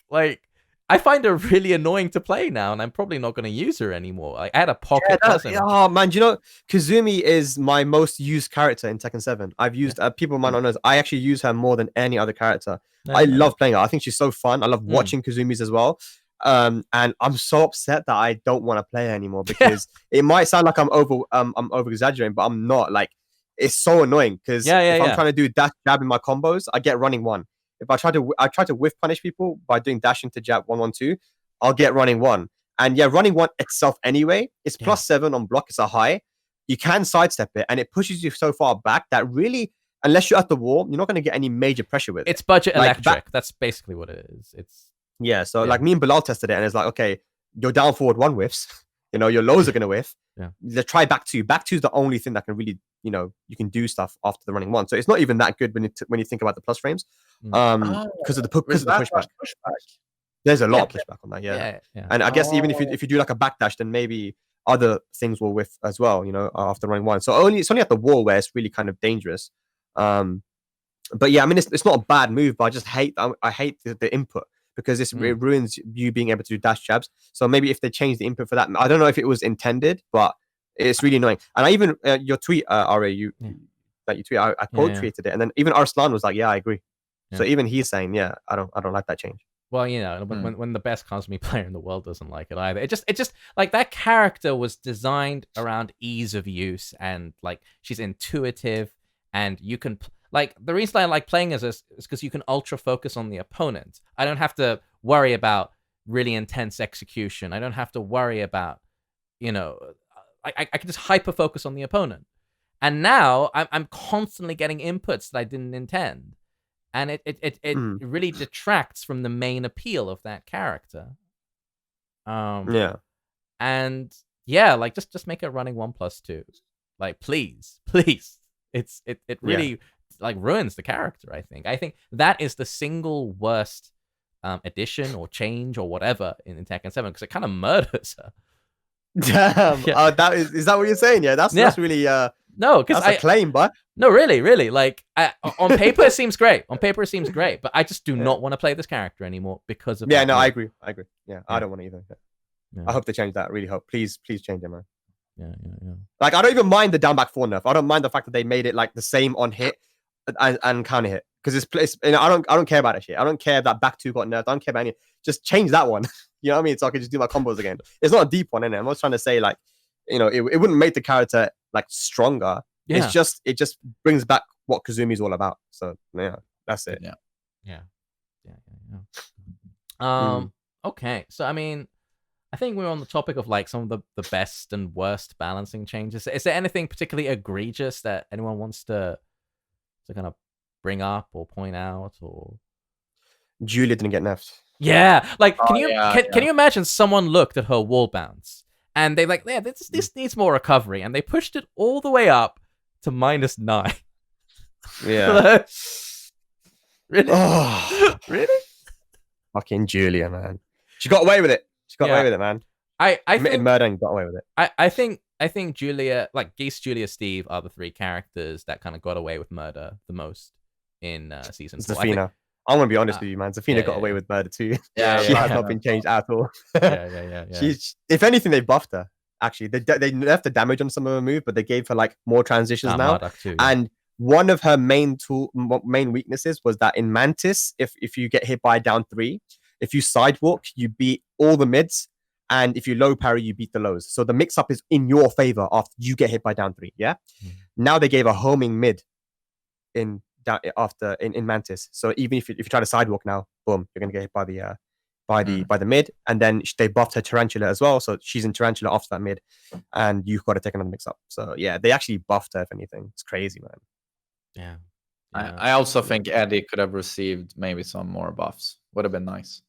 I find her really annoying to play now, and I'm probably not going to use her anymore. I had a pocket cousin. Oh man, Kazumi is my most used character in Tekken 7. I've used people might not know. I actually use her more than any other character. I love playing her. I think she's so fun. I love watching Kazumi's as well. And I'm so upset that I don't want to play her anymore, because it might sound like I'm over exaggerating, but I'm not. Like, it's so annoying because if I'm trying to do dash jab in my combos, I get running 1. If I try to whiff punish people by doing dash into jab 1-1-2, I'll get running 1. And running 1 itself anyway, it's +7 on block. It's a high. You can sidestep it, and it pushes you so far back that really, unless you're at the wall, you're not going to get any major pressure with it. It's budget electric. That's basically what it is. So like me and Bilal tested it, and it's like, okay, your down forward 1 whiffs, your lows are going to whiff. Let's try back 2. Back 2 is the only thing that can really, you can do stuff after the running 1. So it's not even that good when you think about the plus frames, because of the pushback. There's a lot of pushback on that, And I guess even if you do like a backdash, then maybe other things will whiff as well, after running 1. So it's only at the wall where it's really kind of dangerous. But yeah, I mean, it's not a bad move, but I hate the input, because it ruins you being able to do dash jabs. So maybe if they change the input for that, I don't know if it was intended, but it's really annoying. And I even your tweet, Ra, that you tweet, I quote tweeted it, and then even Arslan was like, "Yeah, I agree." So even he's saying, "Yeah, I don't like that change." Well, when the best Kazumi player in the world doesn't like it either, it just like, that character was designed around ease of use, and like, she's intuitive, and you can. Like, the reason I like playing as this is because you can ultra focus on the opponent. I don't have to worry about really intense execution. I don't have to worry about, I can just hyper focus on the opponent. And now I'm constantly getting inputs that I didn't intend, and it really detracts from the main appeal of that character. And like, just make it running 1+2. Like, please. It really like ruins the character. I think that is the single worst addition or change or whatever in Tekken 7 because it kind of murders her. Damn. That is that what you're saying? Yeah, that's really no, because that's a claim, but no, really, like on paper it seems great. On paper it seems great, but I just do not want to play this character anymore because of I agree. Yeah, I don't want to either. I hope they change that. I really hope. Please change it, man. Yeah. Like, I don't even mind the down back 4 nerf. I don't mind the fact that they made it like the same on hit and counter hit because it's I don't care about that shit. I don't care that back 2 got nerfed. I don't care about any. Just change that one. You know what I mean? So I can just do my combos again. It's not a deep one, innit? I'm not trying to say like, it wouldn't make the character like stronger. Yeah. It just brings back what Kazumi's all about. So yeah, that's it. Yeah. Okay. So I mean, I think we're on the topic of like some of the best and worst balancing changes. Is there anything particularly egregious that anyone wants to kind of bring up or point out? Or Julia didn't get nerfed. Yeah, like can you imagine someone looked at her wall bounce and they like, yeah, this needs more recovery, and they pushed it all the way up to -9. Yeah. Really? Oh, really? Fucking Julia, man. She got away with it. Away with it, man. I committed murder and got away with it. I think Julia, like Geese, Julia, Steve are the 3 characters that kind of got away with murder the most in season 4. Zafina. I'm gonna be honest with you, man. Zafina got away with murder too. She has not been changed at all. Yeah. She's, if anything, they buffed her. Actually, they left the damage on some of her moves, but they gave her like more transitions now. Too, and one of her main weaknesses was that in Mantis, if you get hit by down 3, if you sidewalk, you beat all the mids, and if you low parry, you beat the lows. So the mix-up is in your favor after you get hit by down 3. Yeah. Now they gave a homing mid in Mantis. So even if you try to sidewalk now, boom, you're gonna get hit by the mid, and then they buffed her Tarantula as well. So she's in Tarantula after that mid, and you've got to take another mix-up. So yeah, they actually buffed her. If anything, it's crazy, man. Yeah. I also think Eddie could have received maybe some more buffs. Would have been nice.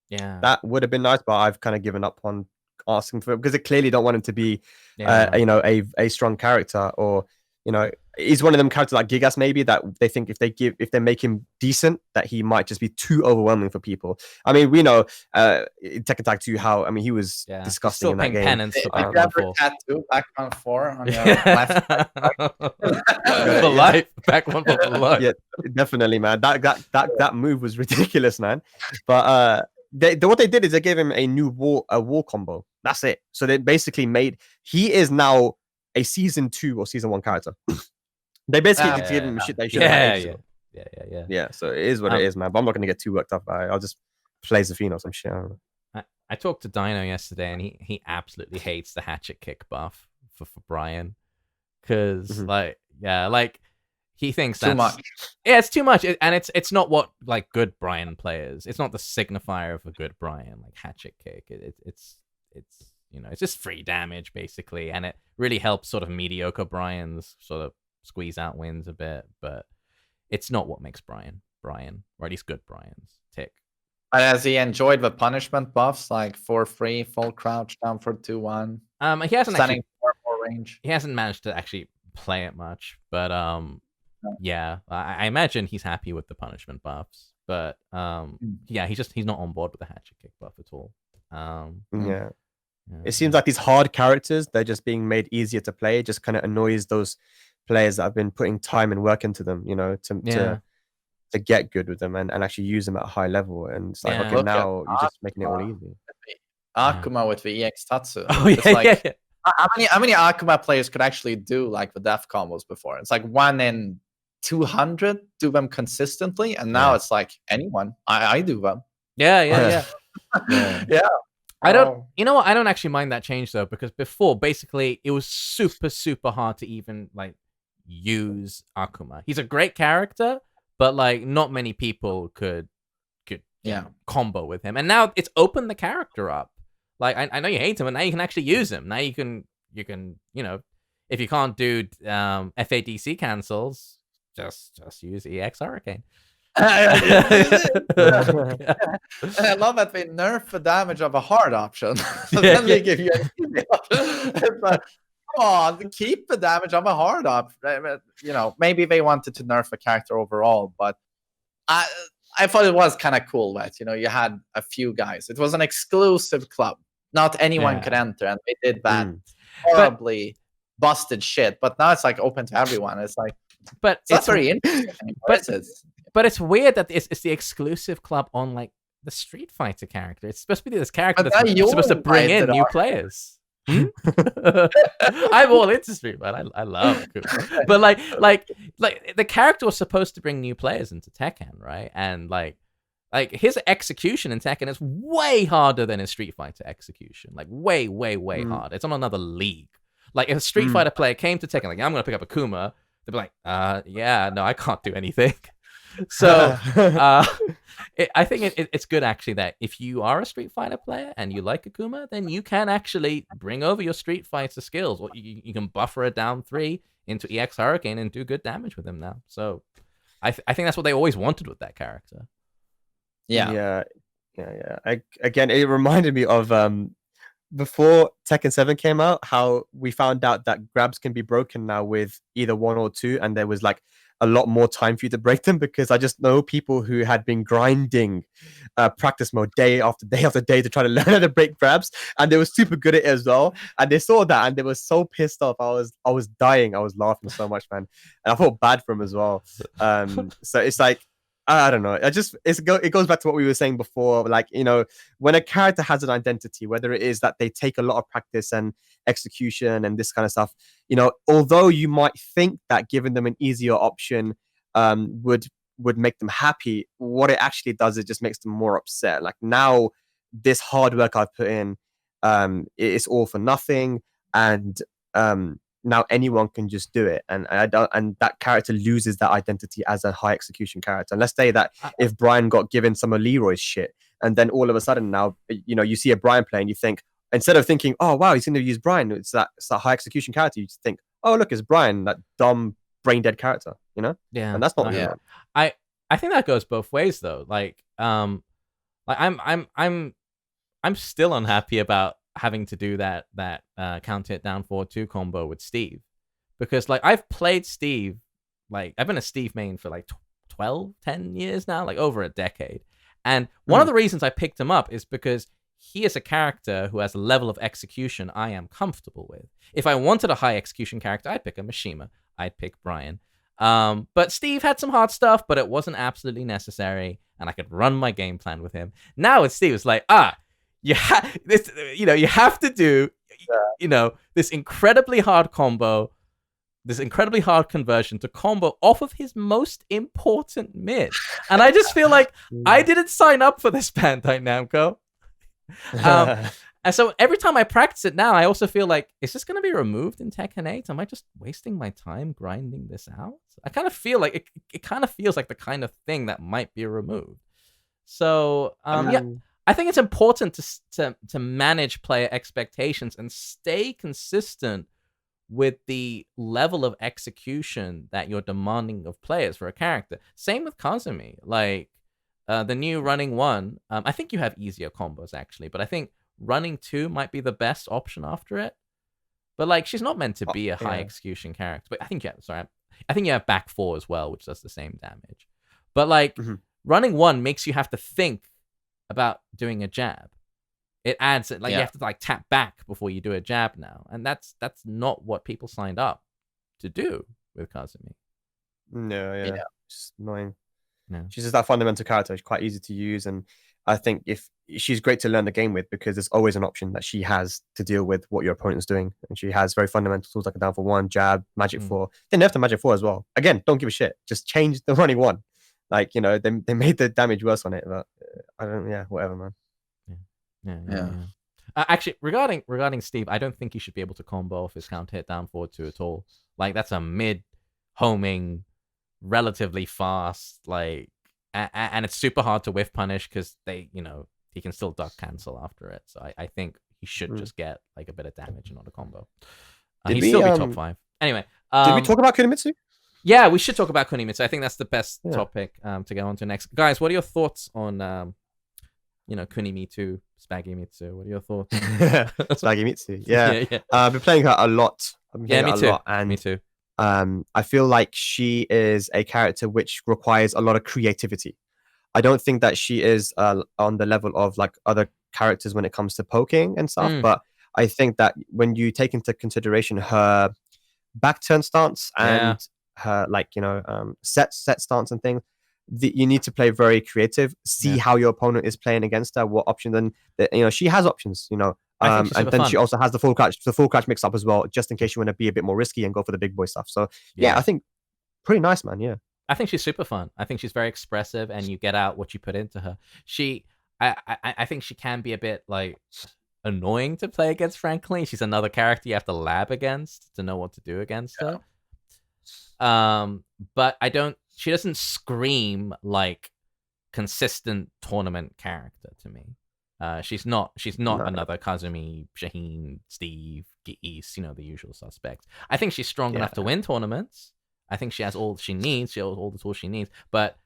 Yeah, that would have been nice, but I've kind of given up on asking for it because they clearly don't want him to be, a strong character, or he's one of them characters like Gigas maybe that they think if they make him decent, that he might just be too overwhelming for people. I mean, we know in Tekken Tag 2 how he was disgusting in that game. Penance for tattoo back on 4 on your left for life. Back one for life. Yeah, definitely, man. That move was ridiculous, man. But what they did is they gave him a new wall combo. That's it. So they basically he is now a season 2 or season 1 character. They basically just gave him shit they should have. Yeah. So it is what it is, man. But I'm not going to get too worked up about it. I'll just play Zafina or some shit. I talked to Dino yesterday, and he absolutely hates the hatchet kick buff for Brian, because he thinks that's too much. Yeah, it's too much, and it's not what like good Brian players. It's not the signifier of a good Brian, like hatchet kick. It's it's just free damage basically, and it really helps sort of mediocre Brians sort of squeeze out wins a bit, but it's not what makes Brian, or at least good Brians tick. Has he enjoyed the punishment buffs, like 4-3, full crouch, down for 2-1? He hasn't standing for more range. He hasn't managed to actually play it much, but yeah, I imagine he's happy with the punishment buffs, but he's not on board with the hatchet kick buff at all. Yeah. It seems like these hard characters, they're just being made easier to play. It just kind of annoys those players that have been putting time and work into them, to get good with them and actually use them at a high level. And it's like, okay, now you're just making it all easy. Akuma with the EX Tatsu. Oh, yeah. How many Akuma players could actually do like the death combos before? It's like 1 in 200 do them consistently, and now it's like anyone. I do them. Yeah. Yeah. I don't. You know what? I don't actually mind that change though, because before basically it was super hard to even like use Akuma. He's a great character, but like not many people could combo with him. And now it's opened the character up. Like I know you hate him, and now you can actually use him. Now you can if you can't do FADC cancels, just use EX Hurricane. And I love that they nerf the damage of a hard option. So then they give you an easy option. But on, keep the damage. I'm a hard up. You know, maybe they wanted to nerf a character overall, but I thought it was kind of cool that, you know, you had a few guys. It was an exclusive club. Not anyone could enter, and they did that horribly busted shit. But now it's like open to everyone. It's like, but it's not very interesting anymore, but it's weird that it's the exclusive club on like the Street Fighter character. It's supposed to be this character that's supposed to bring in new players. I'm all into Street Fighter. I love it. But like the character was supposed to bring new players into Tekken, right? And like his execution in Tekken is way harder than his Street Fighter execution. Like way harder. It's on another league. Like if a Street Fighter player came to Tekken, like I'm gonna pick up Akuma, they'd be like, yeah, no, I can't do anything. So I think it's good actually that if you are a Street Fighter player and you like Akuma, then you can actually bring over your Street Fighter skills. Or you can buffer it down 3 into EX Hurricane and do good damage with him now. So I think that's what they always wanted with that character. Yeah. Again, it reminded me of before Tekken 7 came out, how we found out that grabs can be broken now with either 1 or 2, and there was like a lot more time for you to break them, because I just know people who had been grinding practice mode day after day after day to try to learn how to break grabs, and they were super good at it as well. And they saw that and they were so pissed off. I was dying. I was laughing so much, man, and I felt bad for them as well. So it's like, I don't know. It goes back to what we were saying before. Like, you know, when a character has an identity, whether it is that they take a lot of practice and execution and this kind of stuff, you know, although you might think that giving them an easier option would make them happy, what it actually does, it just makes them more upset. Like, now this hard work I've put in, it's all for nothing, and now anyone can just do it, and that character loses that identity as a high execution character. And let's say that if Brian got given some of Leroy's shit, and then all of a sudden now, you know, you see a Brian play and you think, instead of thinking, oh wow, he's going to use Brian, it's that high execution character, you just think, oh look, it's Brian, that dumb brain dead character, you know? Yeah, and that's not really I think that goes both ways though. Like I'm still unhappy about having to do that counter hit down 4-2 combo with Steve, because like I've played Steve, like I've been a Steve main for like 10 years now, like over a decade, and one of the reasons I picked him up is because he is a character who has a level of execution I am comfortable with. If I wanted a high execution character, I'd pick a Mishima, I'd pick Brian, but Steve had some hard stuff, but it wasn't absolutely necessary, and I could run my game plan with him. Now with Steve, it's like, you have to do, this incredibly hard combo, this incredibly hard conversion to combo off of his most important mid. And I just feel like I didn't sign up for this, Bandai Namco. And so every time I practice it now, I also feel like, is this going to be removed in Tekken 8? Am I just wasting my time grinding this out? I kind of feel like it kind of feels like the kind of thing that might be removed. So, I think it's important to manage player expectations and stay consistent with the level of execution that you're demanding of players for a character. Same with Kazumi. Like the new running 1, I think you have easier combos actually, but I think running 2 might be the best option after it. But like, she's not meant to be a high execution character. But I think you have back 4 as well, which does the same damage. But like running 1 makes you have to think about doing a jab. It adds it, like you have to like tap back before you do a jab now, and that's not what people signed up to do with Kazumi. No, Yeah. It's annoying. No. She's just that fundamental character. She's quite easy to use, and I think if she's great to learn the game with, because there's always an option that she has to deal with what your opponent's doing, and she has very fundamental tools like a down for 1, jab, magic 4. They nerfed the magic 4 as well. Again, don't give a shit. Just change the running 1. Like, you know, they made the damage worse on it, but I don't. Yeah, whatever, man. Yeah. Actually, regarding Steve, I don't think he should be able to combo off his counter hit down 4-2 at all. Like, that's a mid homing, relatively fast, like, and it's super hard to whiff punish because he can still duck cancel after it. So I think he should just get like a bit of damage and not a combo. He'd still be top 5. Anyway, did we talk about Kunimitwo? Yeah, we should talk about Kunimitwo. I think that's the best topic to go on to next. Guys, what are your thoughts on Kunimitwo, Spagimitsu. What are your thoughts? Spagimitsu, yeah. I've been playing her a lot. Yeah, me too. And me too. I feel like she is a character which requires a lot of creativity. I don't think that she is on the level of like other characters when it comes to poking and stuff, but I think that when you take into consideration her back turn stance and her set stance and things, you need to play very creative, see how your opponent is playing against her, what options, and she has options, and then she also has the full clutch mix up as well, just in case you want to be a bit more risky and go for the big boy stuff. So I think pretty nice, man. Yeah, I think she's super fun. I think she's very expressive, and you get out what you put into her. I think she can be a bit like annoying to play against. Frankly, she's another character you have to lab against to know what to do against her. But she doesn't scream like consistent tournament character to me. She's not another Kazumi, Shaheen, Steve, Geese, the usual suspects. I think she's strong enough to win tournaments. I think she has all she needs. She has all the tools she needs, but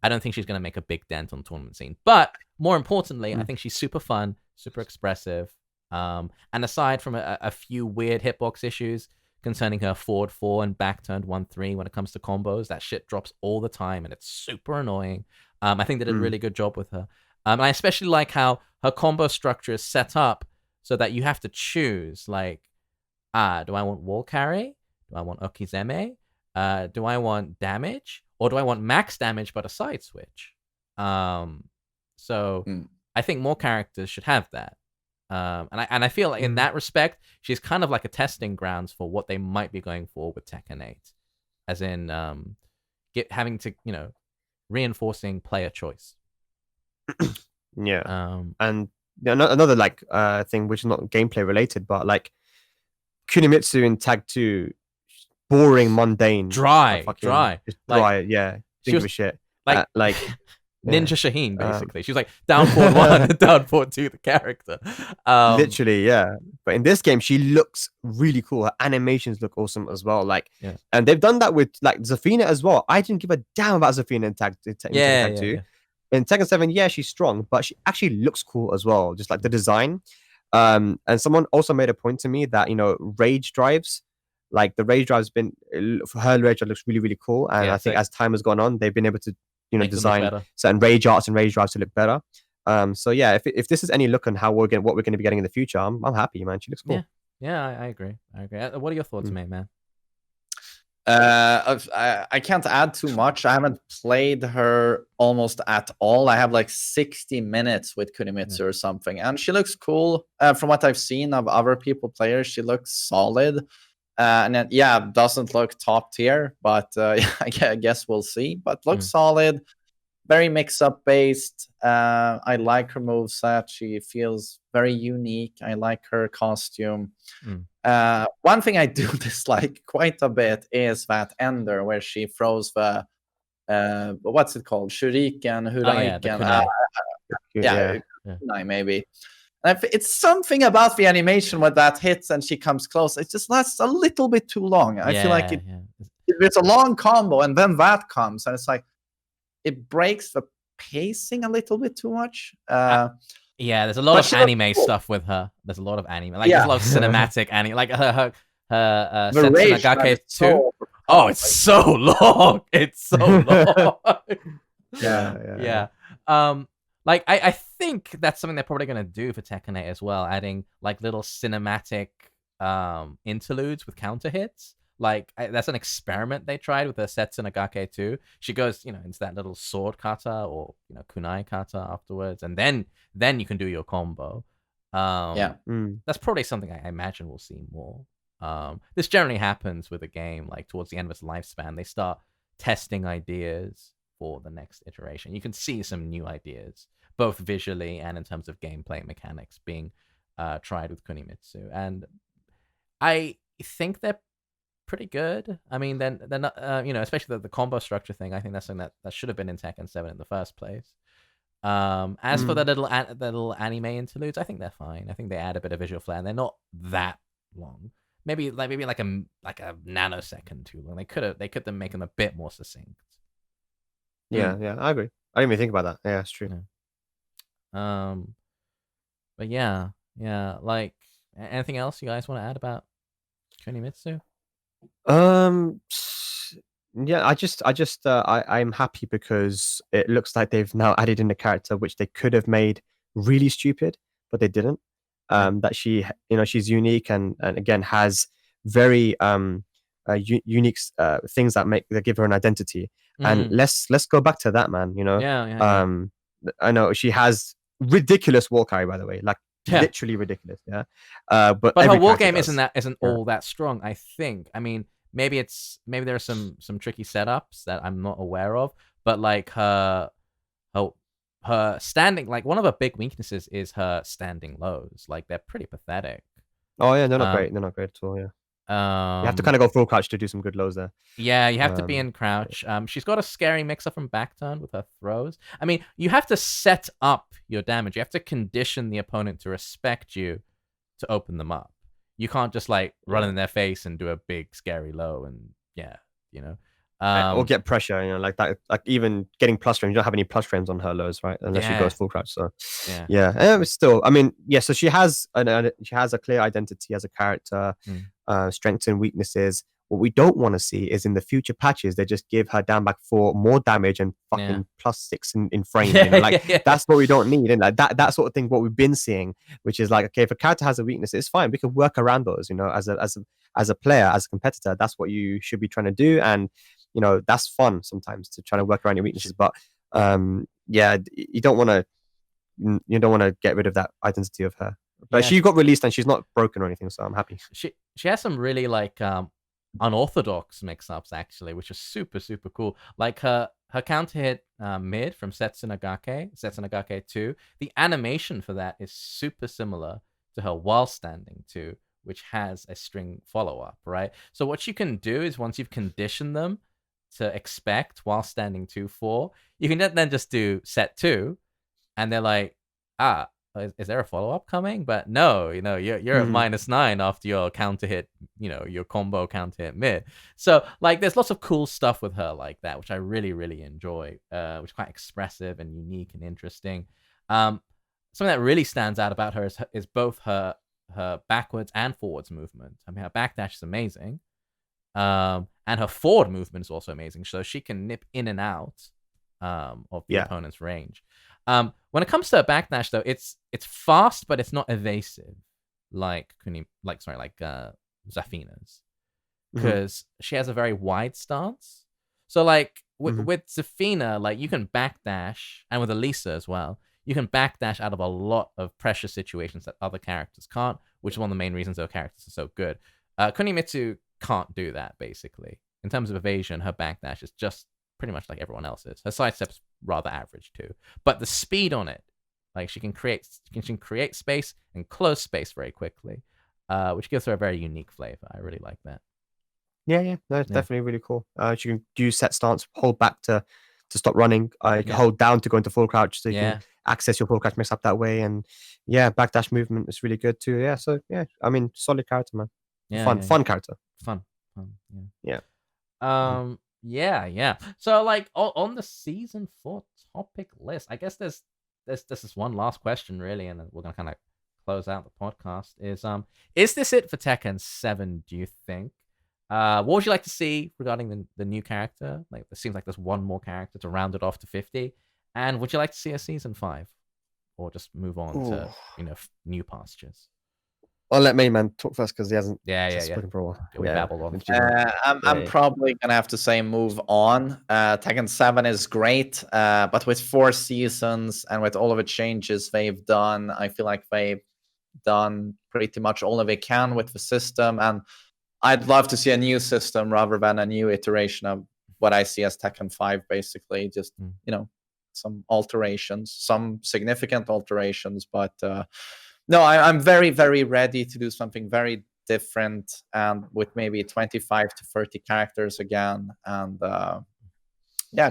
I don't think she's going to make a big dent on the tournament scene. But more importantly, I think she's super fun, super expressive. And aside from a few weird hitbox issues concerning her forward 4 and back turned 1-3 when it comes to combos, that shit drops all the time and it's super annoying. I think they did a really good job with her. And I especially like how her combo structure is set up so that you have to choose, like, do I want wall carry? Do I want Okizeme? Do I want damage? Or do I want max damage but a side switch? So I think more characters should have that. And I feel like in that respect, she's kind of like a testing grounds for what they might be going for with Tekken 8. As in having to, reinforcing player choice. And another thing which is not gameplay related, but like Kunimitwo in Tag 2, boring, mundane, dry, just dry. Didn't give a shit. Like Ninja Shaheen, basically. She was like down 4-1 and down 4-2 the character. Literally, yeah. But in this game, she looks really cool. Her animations look awesome as well. And they've done that with like Zafina as well. I didn't give a damn about Zafina in Tag 2. In Tekken 7, she's strong, but she actually looks cool as well. Just like the design. And someone also made a point to me that, rage drives, like the rage drive's been, for her rage drive looks really, really cool. And I think as time has gone on, they've been able to, design certain rage arts and rage drives to look better. So if this is any look on what we're going to be getting in the future, I'm happy, man. She looks cool. Yeah, I agree. What are your thoughts, man? I can't add too much. I haven't played her almost at all. I have like 60 minutes with Kunimitsu or something, and she looks cool. From what I've seen of other people players, she looks solid. And then, doesn't look top tier, but I guess we'll see. But looks solid, very mix-up based. I like her moveset. She feels very unique. I like her costume. One thing I do dislike quite a bit is that ender where she throws the what's it called? Shuriken, Huraiken. Kunai maybe. It's something about the animation when that hits and she comes close. It just lasts a little bit too long. I feel like it's a long combo and then that comes and it's like it breaks the pacing a little bit too much. There's a lot of anime stuff with her. There's a lot of anime. There's a lot of cinematic anime. Like her Setsunagake 2. Oh, it's so long. It's so long. Like, I think that's something they're probably going to do for Tekken 8 as well, adding, like, little cinematic interludes with counter hits. Like, that's an experiment they tried with the Setsunagake 2. She goes, into that little sword kata or, kunai kata afterwards, and then you can do your combo. That's probably something I imagine we'll see more. This generally happens with a game, like, towards the end of its lifespan. They start testing ideas for the next iteration. You can see some new ideas, both visually and in terms of gameplay mechanics being tried with Kunimitsu. And I think they're pretty good. I mean, they're not, especially the combo structure thing. I think that's something that should have been in Tekken 7 in the first place. As for the little anime interludes, I think they're fine. I think they add a bit of visual flair, and they're not that long. Maybe like a nanosecond too long. They could make them a bit more succinct. Yeah, I agree. I didn't even think about that. Yeah, it's true. But yeah, like anything else you guys want to add about Kunimitwo? Yeah, I'm happy because it looks like they've now added in a character which they could have made really stupid, but they didn't. That she, she's unique and again has very unique things that give her an identity. And let's go back to that, man. I know she has ridiculous wall carry, by the way, like literally ridiculous. Yeah, but her wall game isn't all that strong. I think. I mean, maybe there are some tricky setups that I'm not aware of, but like her standing, like one of her big weaknesses is her standing lows. Like they're pretty pathetic. Oh yeah, they're not great. They're not great at all. Yeah. You have to kind of go full crouch to do some good lows there. Yeah, you have to be in crouch. She's got a scary mix-up from back turn with her throws. I mean, you have to set up your damage. You have to condition the opponent to respect you to open them up. You can't just like run in their face and do a big scary low and or get pressure, like that. Like even getting plus frames, you don't have any plus frames on her lows, right? Unless she goes full crouch. So it's still. I mean, so she has a clear identity as a character, strengths and weaknesses. What we don't want to see is in the future patches they just give her down back 4 more damage and fucking +6 in frame. That's what we don't need, and like that sort of thing. What we've been seeing, which is like, okay, if a character has a weakness, it's fine. We can work around those. As a player, as a competitor, that's what you should be trying to do, and that's fun sometimes to try to work around your weaknesses. But you don't want to get rid of that identity of her. But she got released and she's not broken or anything, so I'm happy. She has some really like unorthodox mix-ups actually, which is super super cool. Like her counter hit mid from Setsunagake 2. The animation for that is super similar to her while standing 2, which has a string follow-up, right? So what you can do is once you've conditioned them to expect while standing 2-4, you can then just do set 2, and they're like, is there a follow-up coming? But no, you're at -9 after your counter hit, your combo counter hit mid. So like there's lots of cool stuff with her like that, which I really, really enjoy, which is quite expressive and unique and interesting. Something that really stands out about her is both her backwards and forwards movement. I mean, her backdash is amazing. And her forward movement is also amazing. So she can nip in and out of the opponent's range. When it comes to her backdash, though, it's fast, but it's not evasive like Zafina's, because she has a very wide stance. So like with Zafina, like you can backdash, and with Elisa as well, you can backdash out of a lot of pressure situations that other characters can't, which is one of the main reasons her characters are so good. Kunimitwo can't do that, basically. In terms of evasion, her backdash is just pretty much like everyone else's. Her sidestep's rather average too, but the speed on it, like she can create space and close space very quickly, which gives her a very unique flavor. I really like that. Yeah, that's definitely really cool. She can use set stance, hold back to stop running. You can hold down to go into full crouch, so you can access your full crouch mix up that way. And backdash movement is really good too. Yeah, so I mean, solid character, man. Fun character. Fun. Yeah. So like on the season 4 topic list, I guess there's this one last question really, and then we're gonna kind of close out the podcast. Is this it for Tekken 7? Do you think? What would you like to see regarding the new character? Like, it seems like there's one more character to round it off to 50. And would you like to see a season 5, or just move on to new pastures? I'll let Mainman talk first because he hasn't spoken for a while. We babbled on. I'm probably gonna have to say move on. Tekken 7 is great, but with 4 seasons and with all of the changes they've done, I feel like they've done pretty much all of they can with the system, and I'd love to see a new system rather than a new iteration of what I see as Tekken 5, basically. Just, some alterations, some significant alterations, but no, I'm very, very ready to do something very different, and with maybe 25 to 30 characters again, and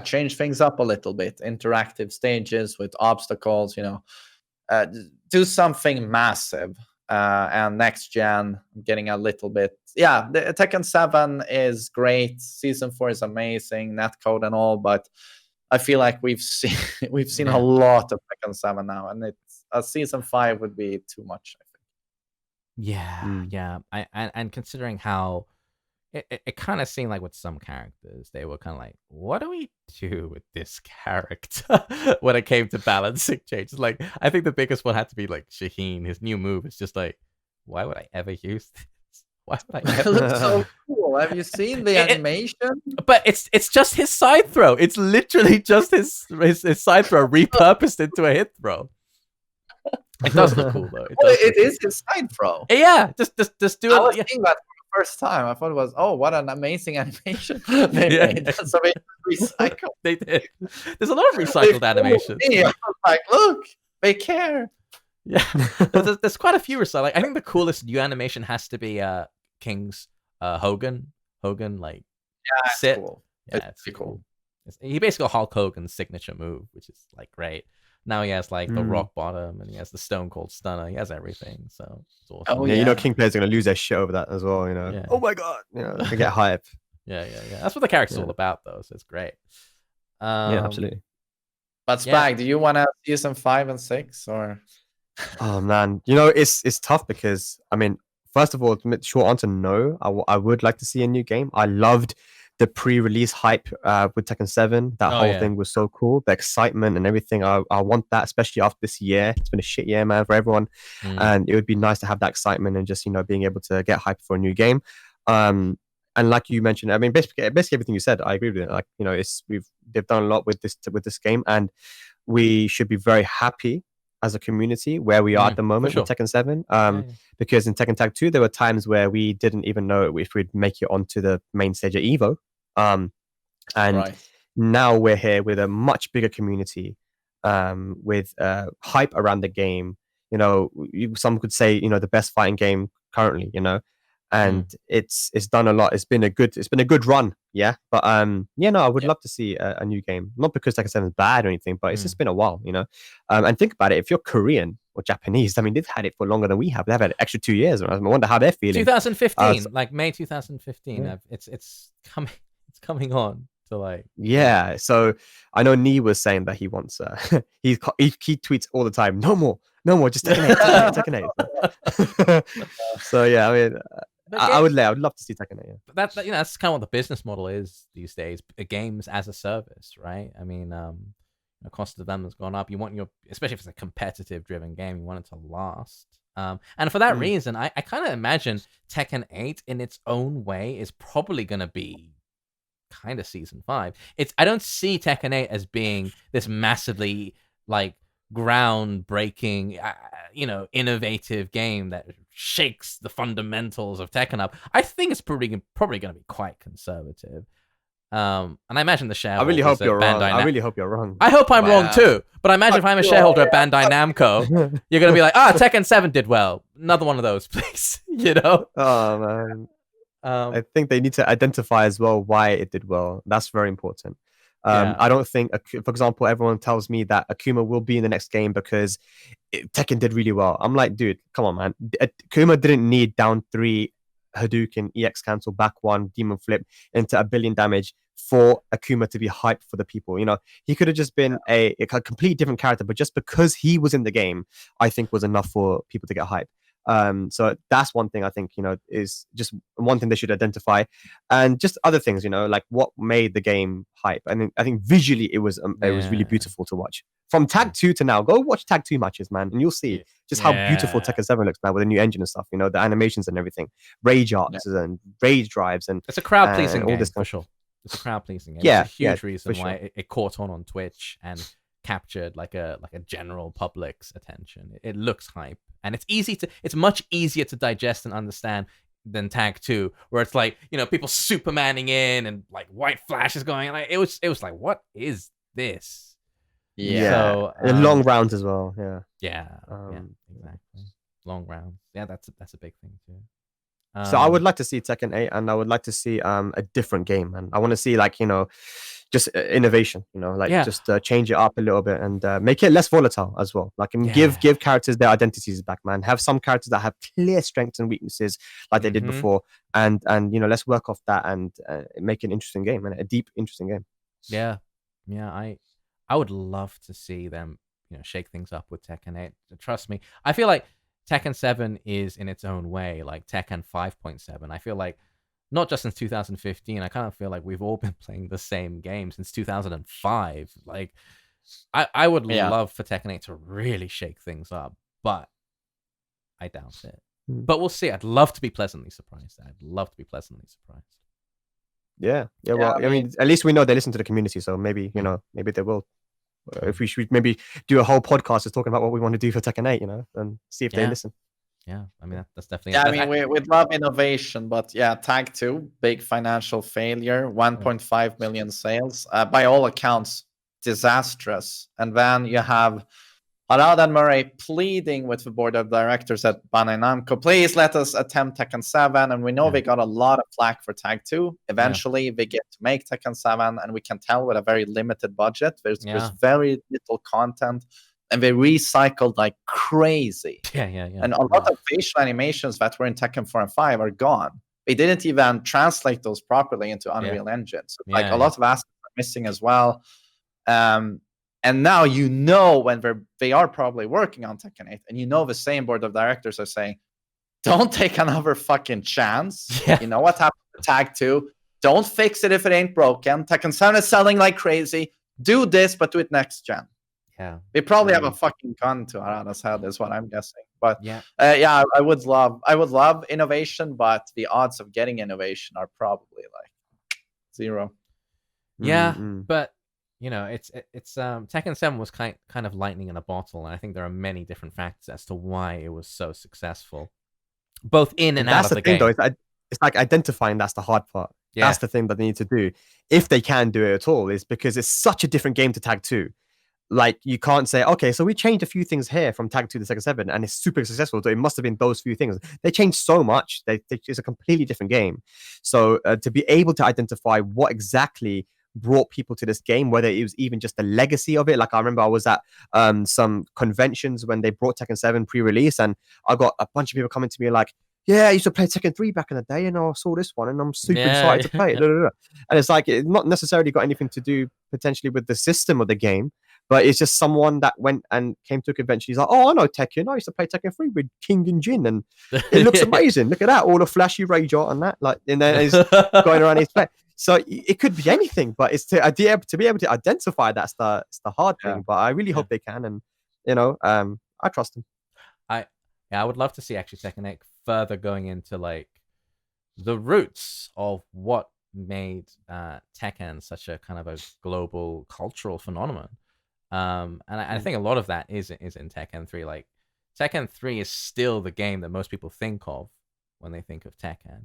change things up a little bit. Interactive stages with obstacles, do something massive. And next gen, I'm getting a little bit. The Tekken 7 is great. Season 4 is amazing, netcode and all, but I feel like we've seen a lot of Tekken 7 now, and it's a season 5 would be too much, I think. Yeah. And considering how it kind of seemed like with some characters, they were kind of like, what do we do with this character when it came to balancing changes? Like, I think the biggest one had to be like Shaheen. His new move is just like, why would I ever use this? Why would I It ever? looks so cool. Have you seen the animation? But it's just his side throw. It's literally just his side throw repurposed into a hit throw. It does look cool though. It is his side throw. Yeah, just do it. I was seeing that for the first time. I thought it was, what an amazing animation they made. So they recycled. They did. There's a lot of recycled animations. I was like, look, they care. Yeah, there's quite a few recycled. Like, I think the coolest new animation has to be King's Hogan like sit. Cool. Yeah, it's cool. He basically got Hulk Hogan's signature move, which is like great. Now he has like the rock bottom, and he has the Stone Cold Stunner. He has everything, so it's awesome. Oh, yeah, you know, King players are gonna lose their shit over that as well. You know, oh my god, you know, they get hype. Yeah. That's what the character's all about, though. So it's great. Yeah, absolutely. But Spag, do you want to season 5 and 6 or? Oh man, you know, it's tough because I mean, first of all, short answer, no. I would like to see a new game. I loved the pre-release hype with Tekken 7. That whole thing was so cool. The excitement and everything. I want that, especially after this year. It's been a shit year, man, for everyone. And it would be nice to have that excitement and just, you know, being able to get hyped for a new game. And like you mentioned, I mean, basically everything you said, I agree with it. Like, you know, they've done a lot with this game, and we should be very happy as a community where we are at the moment with Tekken 7. Because in Tekken Tag 2, there were times where we didn't even know if we'd make it onto the main stage at Evo. And now we're here with a much bigger community, with hype around the game. You know, some could say, you know, the best fighting game currently, you know, and it's done a lot. It's been a good run. Yeah. But yeah, no, I would love to see a new game, not because Tekken 7 is bad or anything, but it's just been a while, you know. And think about it, if you're Korean or Japanese, I mean, they've had it for longer than we have. They've had an extra 2 years. I wonder how they're feeling. 2015, like May 2015. It's coming on to like. Yeah, so I know Nee was saying that he wants. he tweets all the time. No more, just Tekken 8. So yeah, I mean, I would love to see Tekken 8. Yeah. But that you know, that's kind of what the business model is these days. Games as a service, right? I mean, the cost of development's gone up. You want especially if it's a competitive driven game, you want it to last. And for that reason, I kind of imagine Tekken 8 in its own way is probably going to be kind of season 5. I don't see Tekken 8 as being this massively like groundbreaking, you know, innovative game that shakes the fundamentals of Tekken up. I think it's probably going to be quite conservative. And I imagine the shareholders. I really hope you're wrong. I really hope you're wrong. I hope I'm wrong too. But I imagine if I'm a shareholder at Bandai Namco, you're gonna be like, Tekken 7 did well. Another one of those, please. You know? Oh man. I think they need to identify as well why it did well. That's very important. I don't think, for example, everyone tells me that Akuma will be in the next game because Tekken did really well. I'm like, dude, come on, man. Akuma didn't need down 3 Hadouken, EX cancel, back 1, demon flip into 1 billion damage for Akuma to be hyped for the people. You know, he could have just been a completely different character, but just because he was in the game, I think was enough for people to get hyped. So that's one thing I think, you know, is just one thing they should identify, and just other things, you know, like what made the game hype. And I think visually it was really beautiful to watch. From Tag 2 to now, go watch Tag 2 matches, man, and you'll see just how beautiful Tekken 7 looks now with a new engine and stuff. You know, the animations and everything, rage arcs and rage drives, and it's a crowd pleasing game for sure. It's a crowd pleasing game. Yeah, it's a huge reason why it caught on Twitch and captured like a general public's attention. It looks hype, and it's much easier to digest and understand than Tag 2, where it's like, you know, people Supermaning in and like white flashes going. Like it was like, what is this? Yeah. So, long rounds as well. Yeah. Yeah. Exactly. Long rounds. Yeah, that's a big thing too. So I would like to see Tekken 8, and I would like to see a different game, and I want to see, like, you know, just innovation, you know, like just change it up a little bit and make it less volatile as well. Like, and give characters their identities back, man. Have some characters that have clear strengths and weaknesses like they did before, and you know, let's work off that and make an interesting game, and a deep, interesting game. Yeah. Yeah, I would love to see them, shake things up with Tekken 8. Trust me. I feel like Tekken 7 is in its own way like Tekken 5.7. I feel like not just since 2015, I kind of feel like we've all been playing the same game since 2005. Like I would love for Tekken 8 to really shake things up, but I doubt it. But we'll see. I'd love to be pleasantly surprised. Yeah. Well, I mean, at least we know they listen to the community, so maybe maybe they will. If we should maybe do a whole podcast just talking about what we want to do for Tekken 8, and see if they listen. Yeah, I mean that's definitely. Yeah, I mean we'd love innovation, but Tag 2, big financial failure, 1.5 million sales, by all accounts, disastrous. And then you have Harada and Murray pleading with the board of directors at Bandai Namco, please let us attempt Tekken 7. And we know they got a lot of flack for Tag 2. Eventually, they get to make Tekken 7, and we can tell with a very limited budget. There's very little content, and they recycled like crazy. And a lot of facial animations that were in Tekken 4 and 5 are gone. They didn't even translate those properly into Unreal Engine. So a lot of assets are missing as well. And now when they are probably working on Tekken 8, and the same board of directors are saying, don't take another fucking chance. You know what happened to Tag 2? Don't fix it if it ain't broken. Tekken 7 is selling like crazy. Do this, but do it next gen. Yeah. They probably have a fucking gun to Harada's head, is what I'm guessing. But I would love innovation, but the odds of getting innovation are probably like 0. Yeah, but it's Tekken 7 was kind of lightning in a bottle, and I think there are many different factors as to why it was so successful, both in and out of the game. Though, it's like identifying that's the hard part. That's the thing that they need to do, if they can do it at all, is because it's such a different game to Tag 2. Like, you can't say, okay, so we changed a few things here from Tag 2 to Tekken 7, and it's super successful. So it must have been those few things. They changed so much. It's a completely different game. So to be able to identify what exactly brought people to this game, whether it was even just the legacy of it. Like, I remember I was at some conventions when they brought Tekken 7 pre-release, and I got a bunch of people coming to me like, I used to play Tekken 3 back in the day, and I saw this one, and I'm super excited to play it. And it's like, it's not necessarily got anything to do potentially with the system of the game, but it's just someone that went and came to a convention. He's like, oh, I know Tekken. I used to play Tekken 3 with King and Jin, and it looks amazing. Look at that, all the flashy rage art and that. Like, and then he's going around his play. So it could be anything, but it's to be able to identify that's the hard thing. But I really hope they can, and I trust them. I would love to see actually Tekken 8 further going into like the roots of what made Tekken such a kind of a global cultural phenomenon. And I think a lot of that is in Tekken 3. Like, Tekken 3 is still the game that most people think of when they think of Tekken.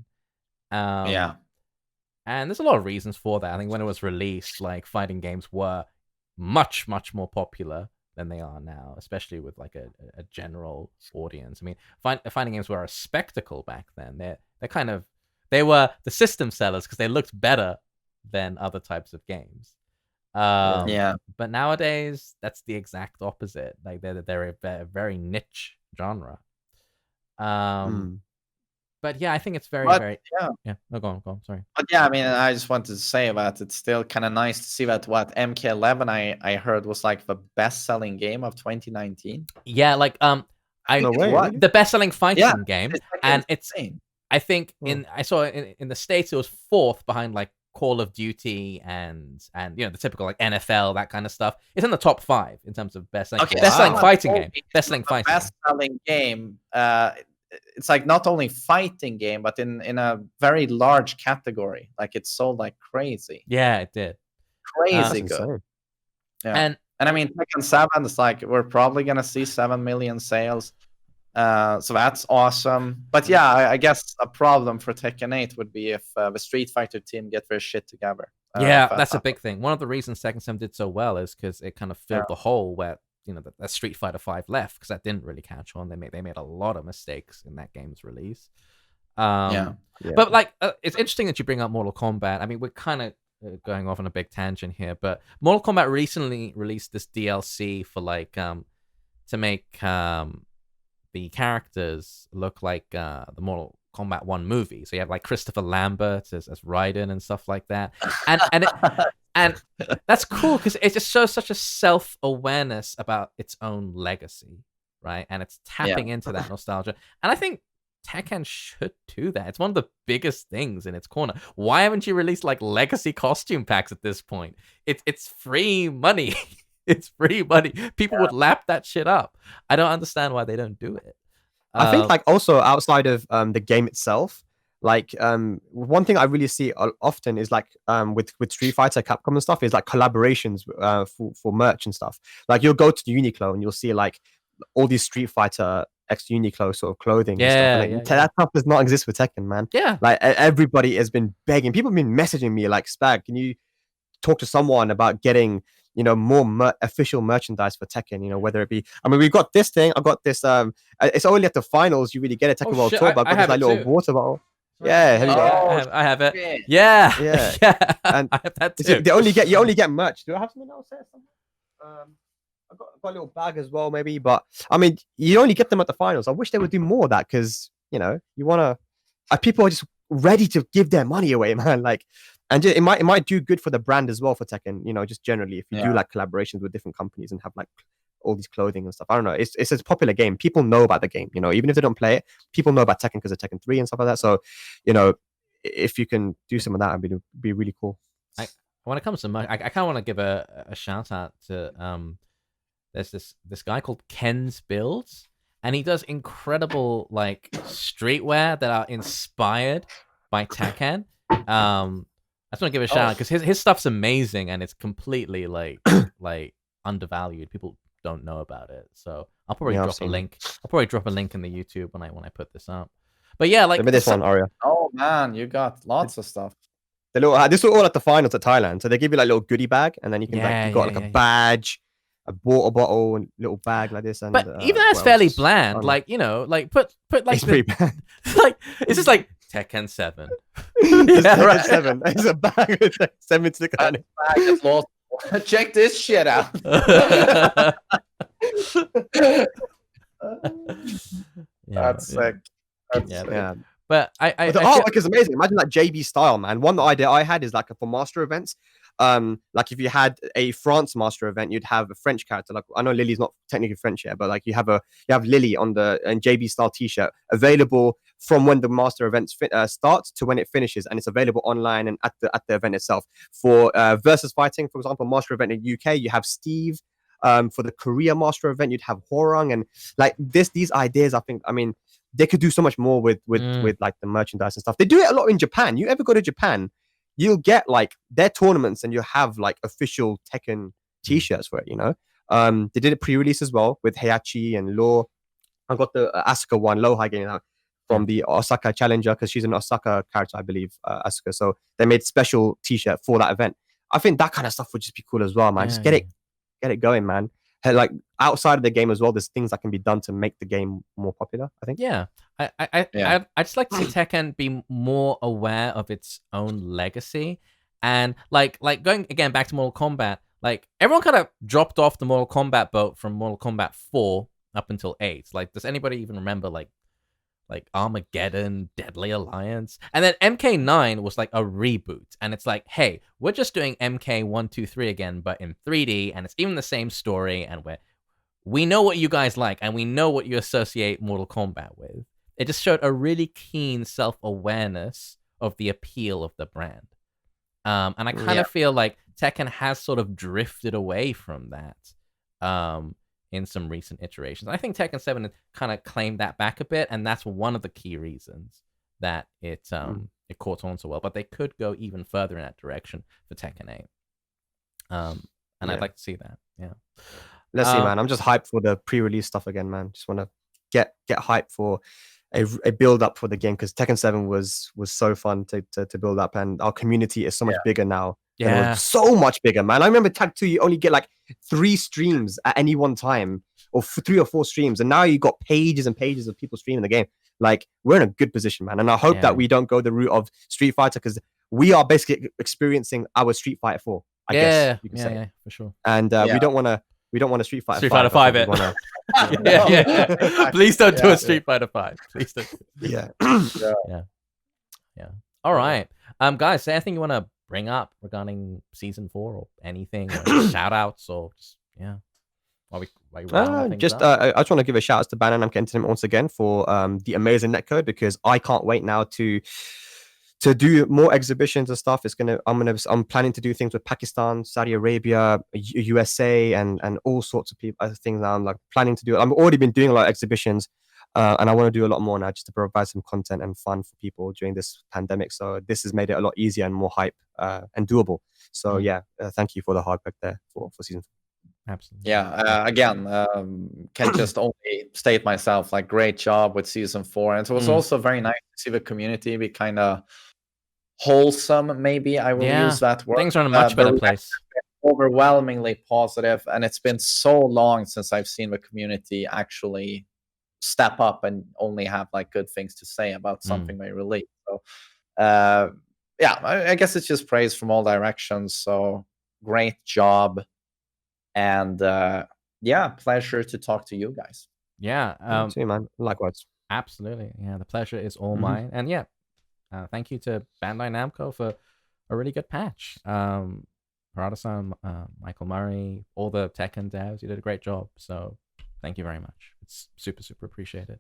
And there's a lot of reasons for that. I think when it was released, like, fighting games were much, much more popular than they are now, especially with like a general audience. I mean, fighting games were a spectacle back then. They were the system sellers because they looked better than other types of games. But nowadays, that's the exact opposite. Like, they're a very niche genre. But I think it's very. No, go on. Sorry. But I mean, I just wanted to say that it's still kind of nice to see that MK11 I heard was like the best-selling game of 2019. Yeah, like the best-selling fighting game, and it's insane. I think I saw in the States it was 4th behind like Call of Duty and the typical like NFL, that kind of stuff. It's in the top 5 in terms of best-selling fighting game. Best-selling game. It's like not only fighting game, but in a very large category. Like, it sold like crazy. Yeah, it did. Crazy good. Yeah. And I mean, Tekken 7 is like, we're probably gonna see 7 million sales. So that's awesome. But I guess a problem for Tekken 8 would be if the Street Fighter team get their shit together. That's a big thing. One of the reasons Tekken 7 did so well is because it kind of filled the hole where that Street Fighter 5 left, because that didn't really catch on. They made a lot of mistakes in that game's release. But like, it's interesting that you bring up Mortal Kombat. I mean, we're kind of going off on a big tangent here, but Mortal Kombat recently released this DLC for like to make the characters look like the Mortal Kombat 1 movie. So you have like Christopher Lambert as Raiden and stuff like that. And And that's cool because it just shows such a self-awareness about its own legacy, right? And it's tapping into that nostalgia. And I think Tekken should do that. It's one of the biggest things in its corner. Why haven't you released like legacy costume packs at this point? It's free money. It's free money. People would lap that shit up. I don't understand why they don't do it. I think like also outside of the game itself, like one thing I really see often is like with Street Fighter, Capcom and stuff is like collaborations for merch and stuff. Like you'll go to Uniqlo and you'll see like all these Street Fighter X Uniqlo sort of clothing and stuff. And that stuff does not exist with Tekken, man. Yeah. Like everybody has been begging. People have been messaging me like, Spag, can you talk to someone about getting, you know, more official merchandise for Tekken, you know, whether it be, I mean, we've got this thing, I've got this, it's only at the finals you really get a Tekken World Tour, but I've got this like little water bottle. Yeah, here we go. I have it. Yeah. And I have that too. You only get merch. Do I have something else there? I've got a little bag as well, maybe, but I mean, you only get them at the finals. I wish they would do more of that because, you know, you want to, people are just ready to give their money away, man. Like, and it might do good for the brand as well for Tekken, you know, just generally if you do like collaborations with different companies and have like all these clothing and stuff. I don't know. It's a popular game. People know about the game, you know, even if they don't play it, people know about Tekken because of Tekken 3 and stuff like that. So, you know, if you can do some of that, it'd be really cool. When it comes to merch, I kind of want to give a shout out to there's this guy called Ken's Builds, and he does incredible like streetwear that are inspired by Tekken. I just want to give a shout out because his stuff's amazing and it's completely like undervalued. People don't know about it, so I'll probably drop a link. I'll probably drop a link in the YouTube when I put this up. But yeah, like maybe this one, Aria. Oh man, you got lots of stuff. The little this was all at the finals at Thailand, so they give you like a little goodie bag, and then you can you got like a badge, a water bottle, and little bag like this. And but even that's fairly bland. Like, you know, like put like it's pretty bland. Like it's just like Tekken 7. Tekken 7. It's a bag with like 7 stick on it. Bag is lost. Check this shit out. That's sick. That's sick. But the artwork is amazing. Imagine like JB style, man. One idea I had is like for master events. Like if you had a France master event, you'd have a French character. Like I know Lily's not technically French yet, but like you have Lily on the JB style T-shirt available from when the master event starts to when it finishes, and it's available online and at the event itself. For versus fighting, for example, master event in UK, you have Steve. For the Korea master event, you'd have Horang, and like these ideas. I mean, they could do so much more with like the merchandise and stuff. They do it a lot in Japan. You ever go to Japan, you'll get like their tournaments and you have like official Tekken T-shirts for it, you know. They did a pre-release as well with Heihachi and Law. I got the Asuka one, Low High game out from the Osaka Challenger because she's an Osaka character, I believe, Asuka. So they made special T-shirt for that event. I think that kind of stuff would just be cool as well, man. Just get it going, man. Like outside of the game as well, there's things that can be done to make the game more popular, I think. Yeah. I just like to see Tekken be more aware of its own legacy. And like going again back to Mortal Kombat, like everyone kind of dropped off the Mortal Kombat boat from Mortal Kombat 4 up until 8. Like, does anybody even remember like Armageddon, Deadly Alliance? And then MK9 was like a reboot, and it's like, hey, we're just doing MK 1, 2, 3 again, but in 3D, and it's even the same story, and we know what you guys like, and we know what you associate Mortal Kombat with. It just showed a really keen self-awareness of the appeal of the brand. And I kind of feel like Tekken has sort of drifted away from that in some recent iterations. I think Tekken 7 kind of claimed that back a bit, and that's one of the key reasons that it caught on so well. But they could go even further in that direction for Tekken 8. And I'd like to see that. Yeah. Let's see, man. I'm just hyped for the pre-release stuff again, man. Just want to get hyped for a build up for the game because Tekken 7 was so fun to build up, and our community is so much bigger now. Yeah, so much bigger, man. I remember Tag 2, you only get like 3 streams at any one time, or 3 or 4 streams, and now you got pages and pages of people streaming the game. Like, we're in a good position, man. And I hope that we don't go the route of Street Fighter, because we are basically experiencing our Street Fighter 4. I guess you can say. Yeah, for sure. And we don't want to Street Fighter 5 it. Please don't do a Street Fighter 5. Please don't. Yeah. Yeah. All right. Guys, say anything you want to bring up regarding season 4 or anything, or shout outs, or just, yeah. While we round things up. I just want to give a shout out to Bandai Namco Entertainment once again for the amazing netcode, because I can't wait now to do more exhibitions and stuff. I'm planning to do things with Pakistan, Saudi Arabia, USA, and all sorts of things now. I'm like planning to do. I've already been doing a lot of exhibitions, and I want to do a lot more now, just to provide some content and fun for people during this pandemic. So this has made it a lot easier and more hype and doable. So yeah, thank you for the hard work there for season 4. Absolutely. Yeah. Again, can just only state myself, like, great job with season 4, and it was also very nice to see the community be kind of wholesome. Maybe I will use that word. Things are in a much better place. Overwhelmingly positive, and it's been so long since I've seen the community actually step up and only have like good things to say about something they release. So, yeah, I guess it's just praise from all directions. So great job. And yeah, pleasure to talk to you guys. Yeah. See you, man. Likewise. Absolutely. Yeah, the pleasure is all mine. And yeah, thank you to Bandai Namco for a really good patch. Parada-san, Michael Murray, all the Tekken devs, you did a great job. So thank you very much. It's super, super appreciated.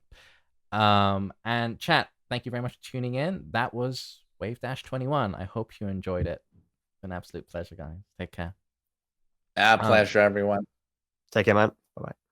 And chat, thank you very much for tuning in. That was Wavedash 21. I hope you enjoyed it. An absolute pleasure, guys. Take care. Pleasure, everyone. Take care, man. Bye-bye.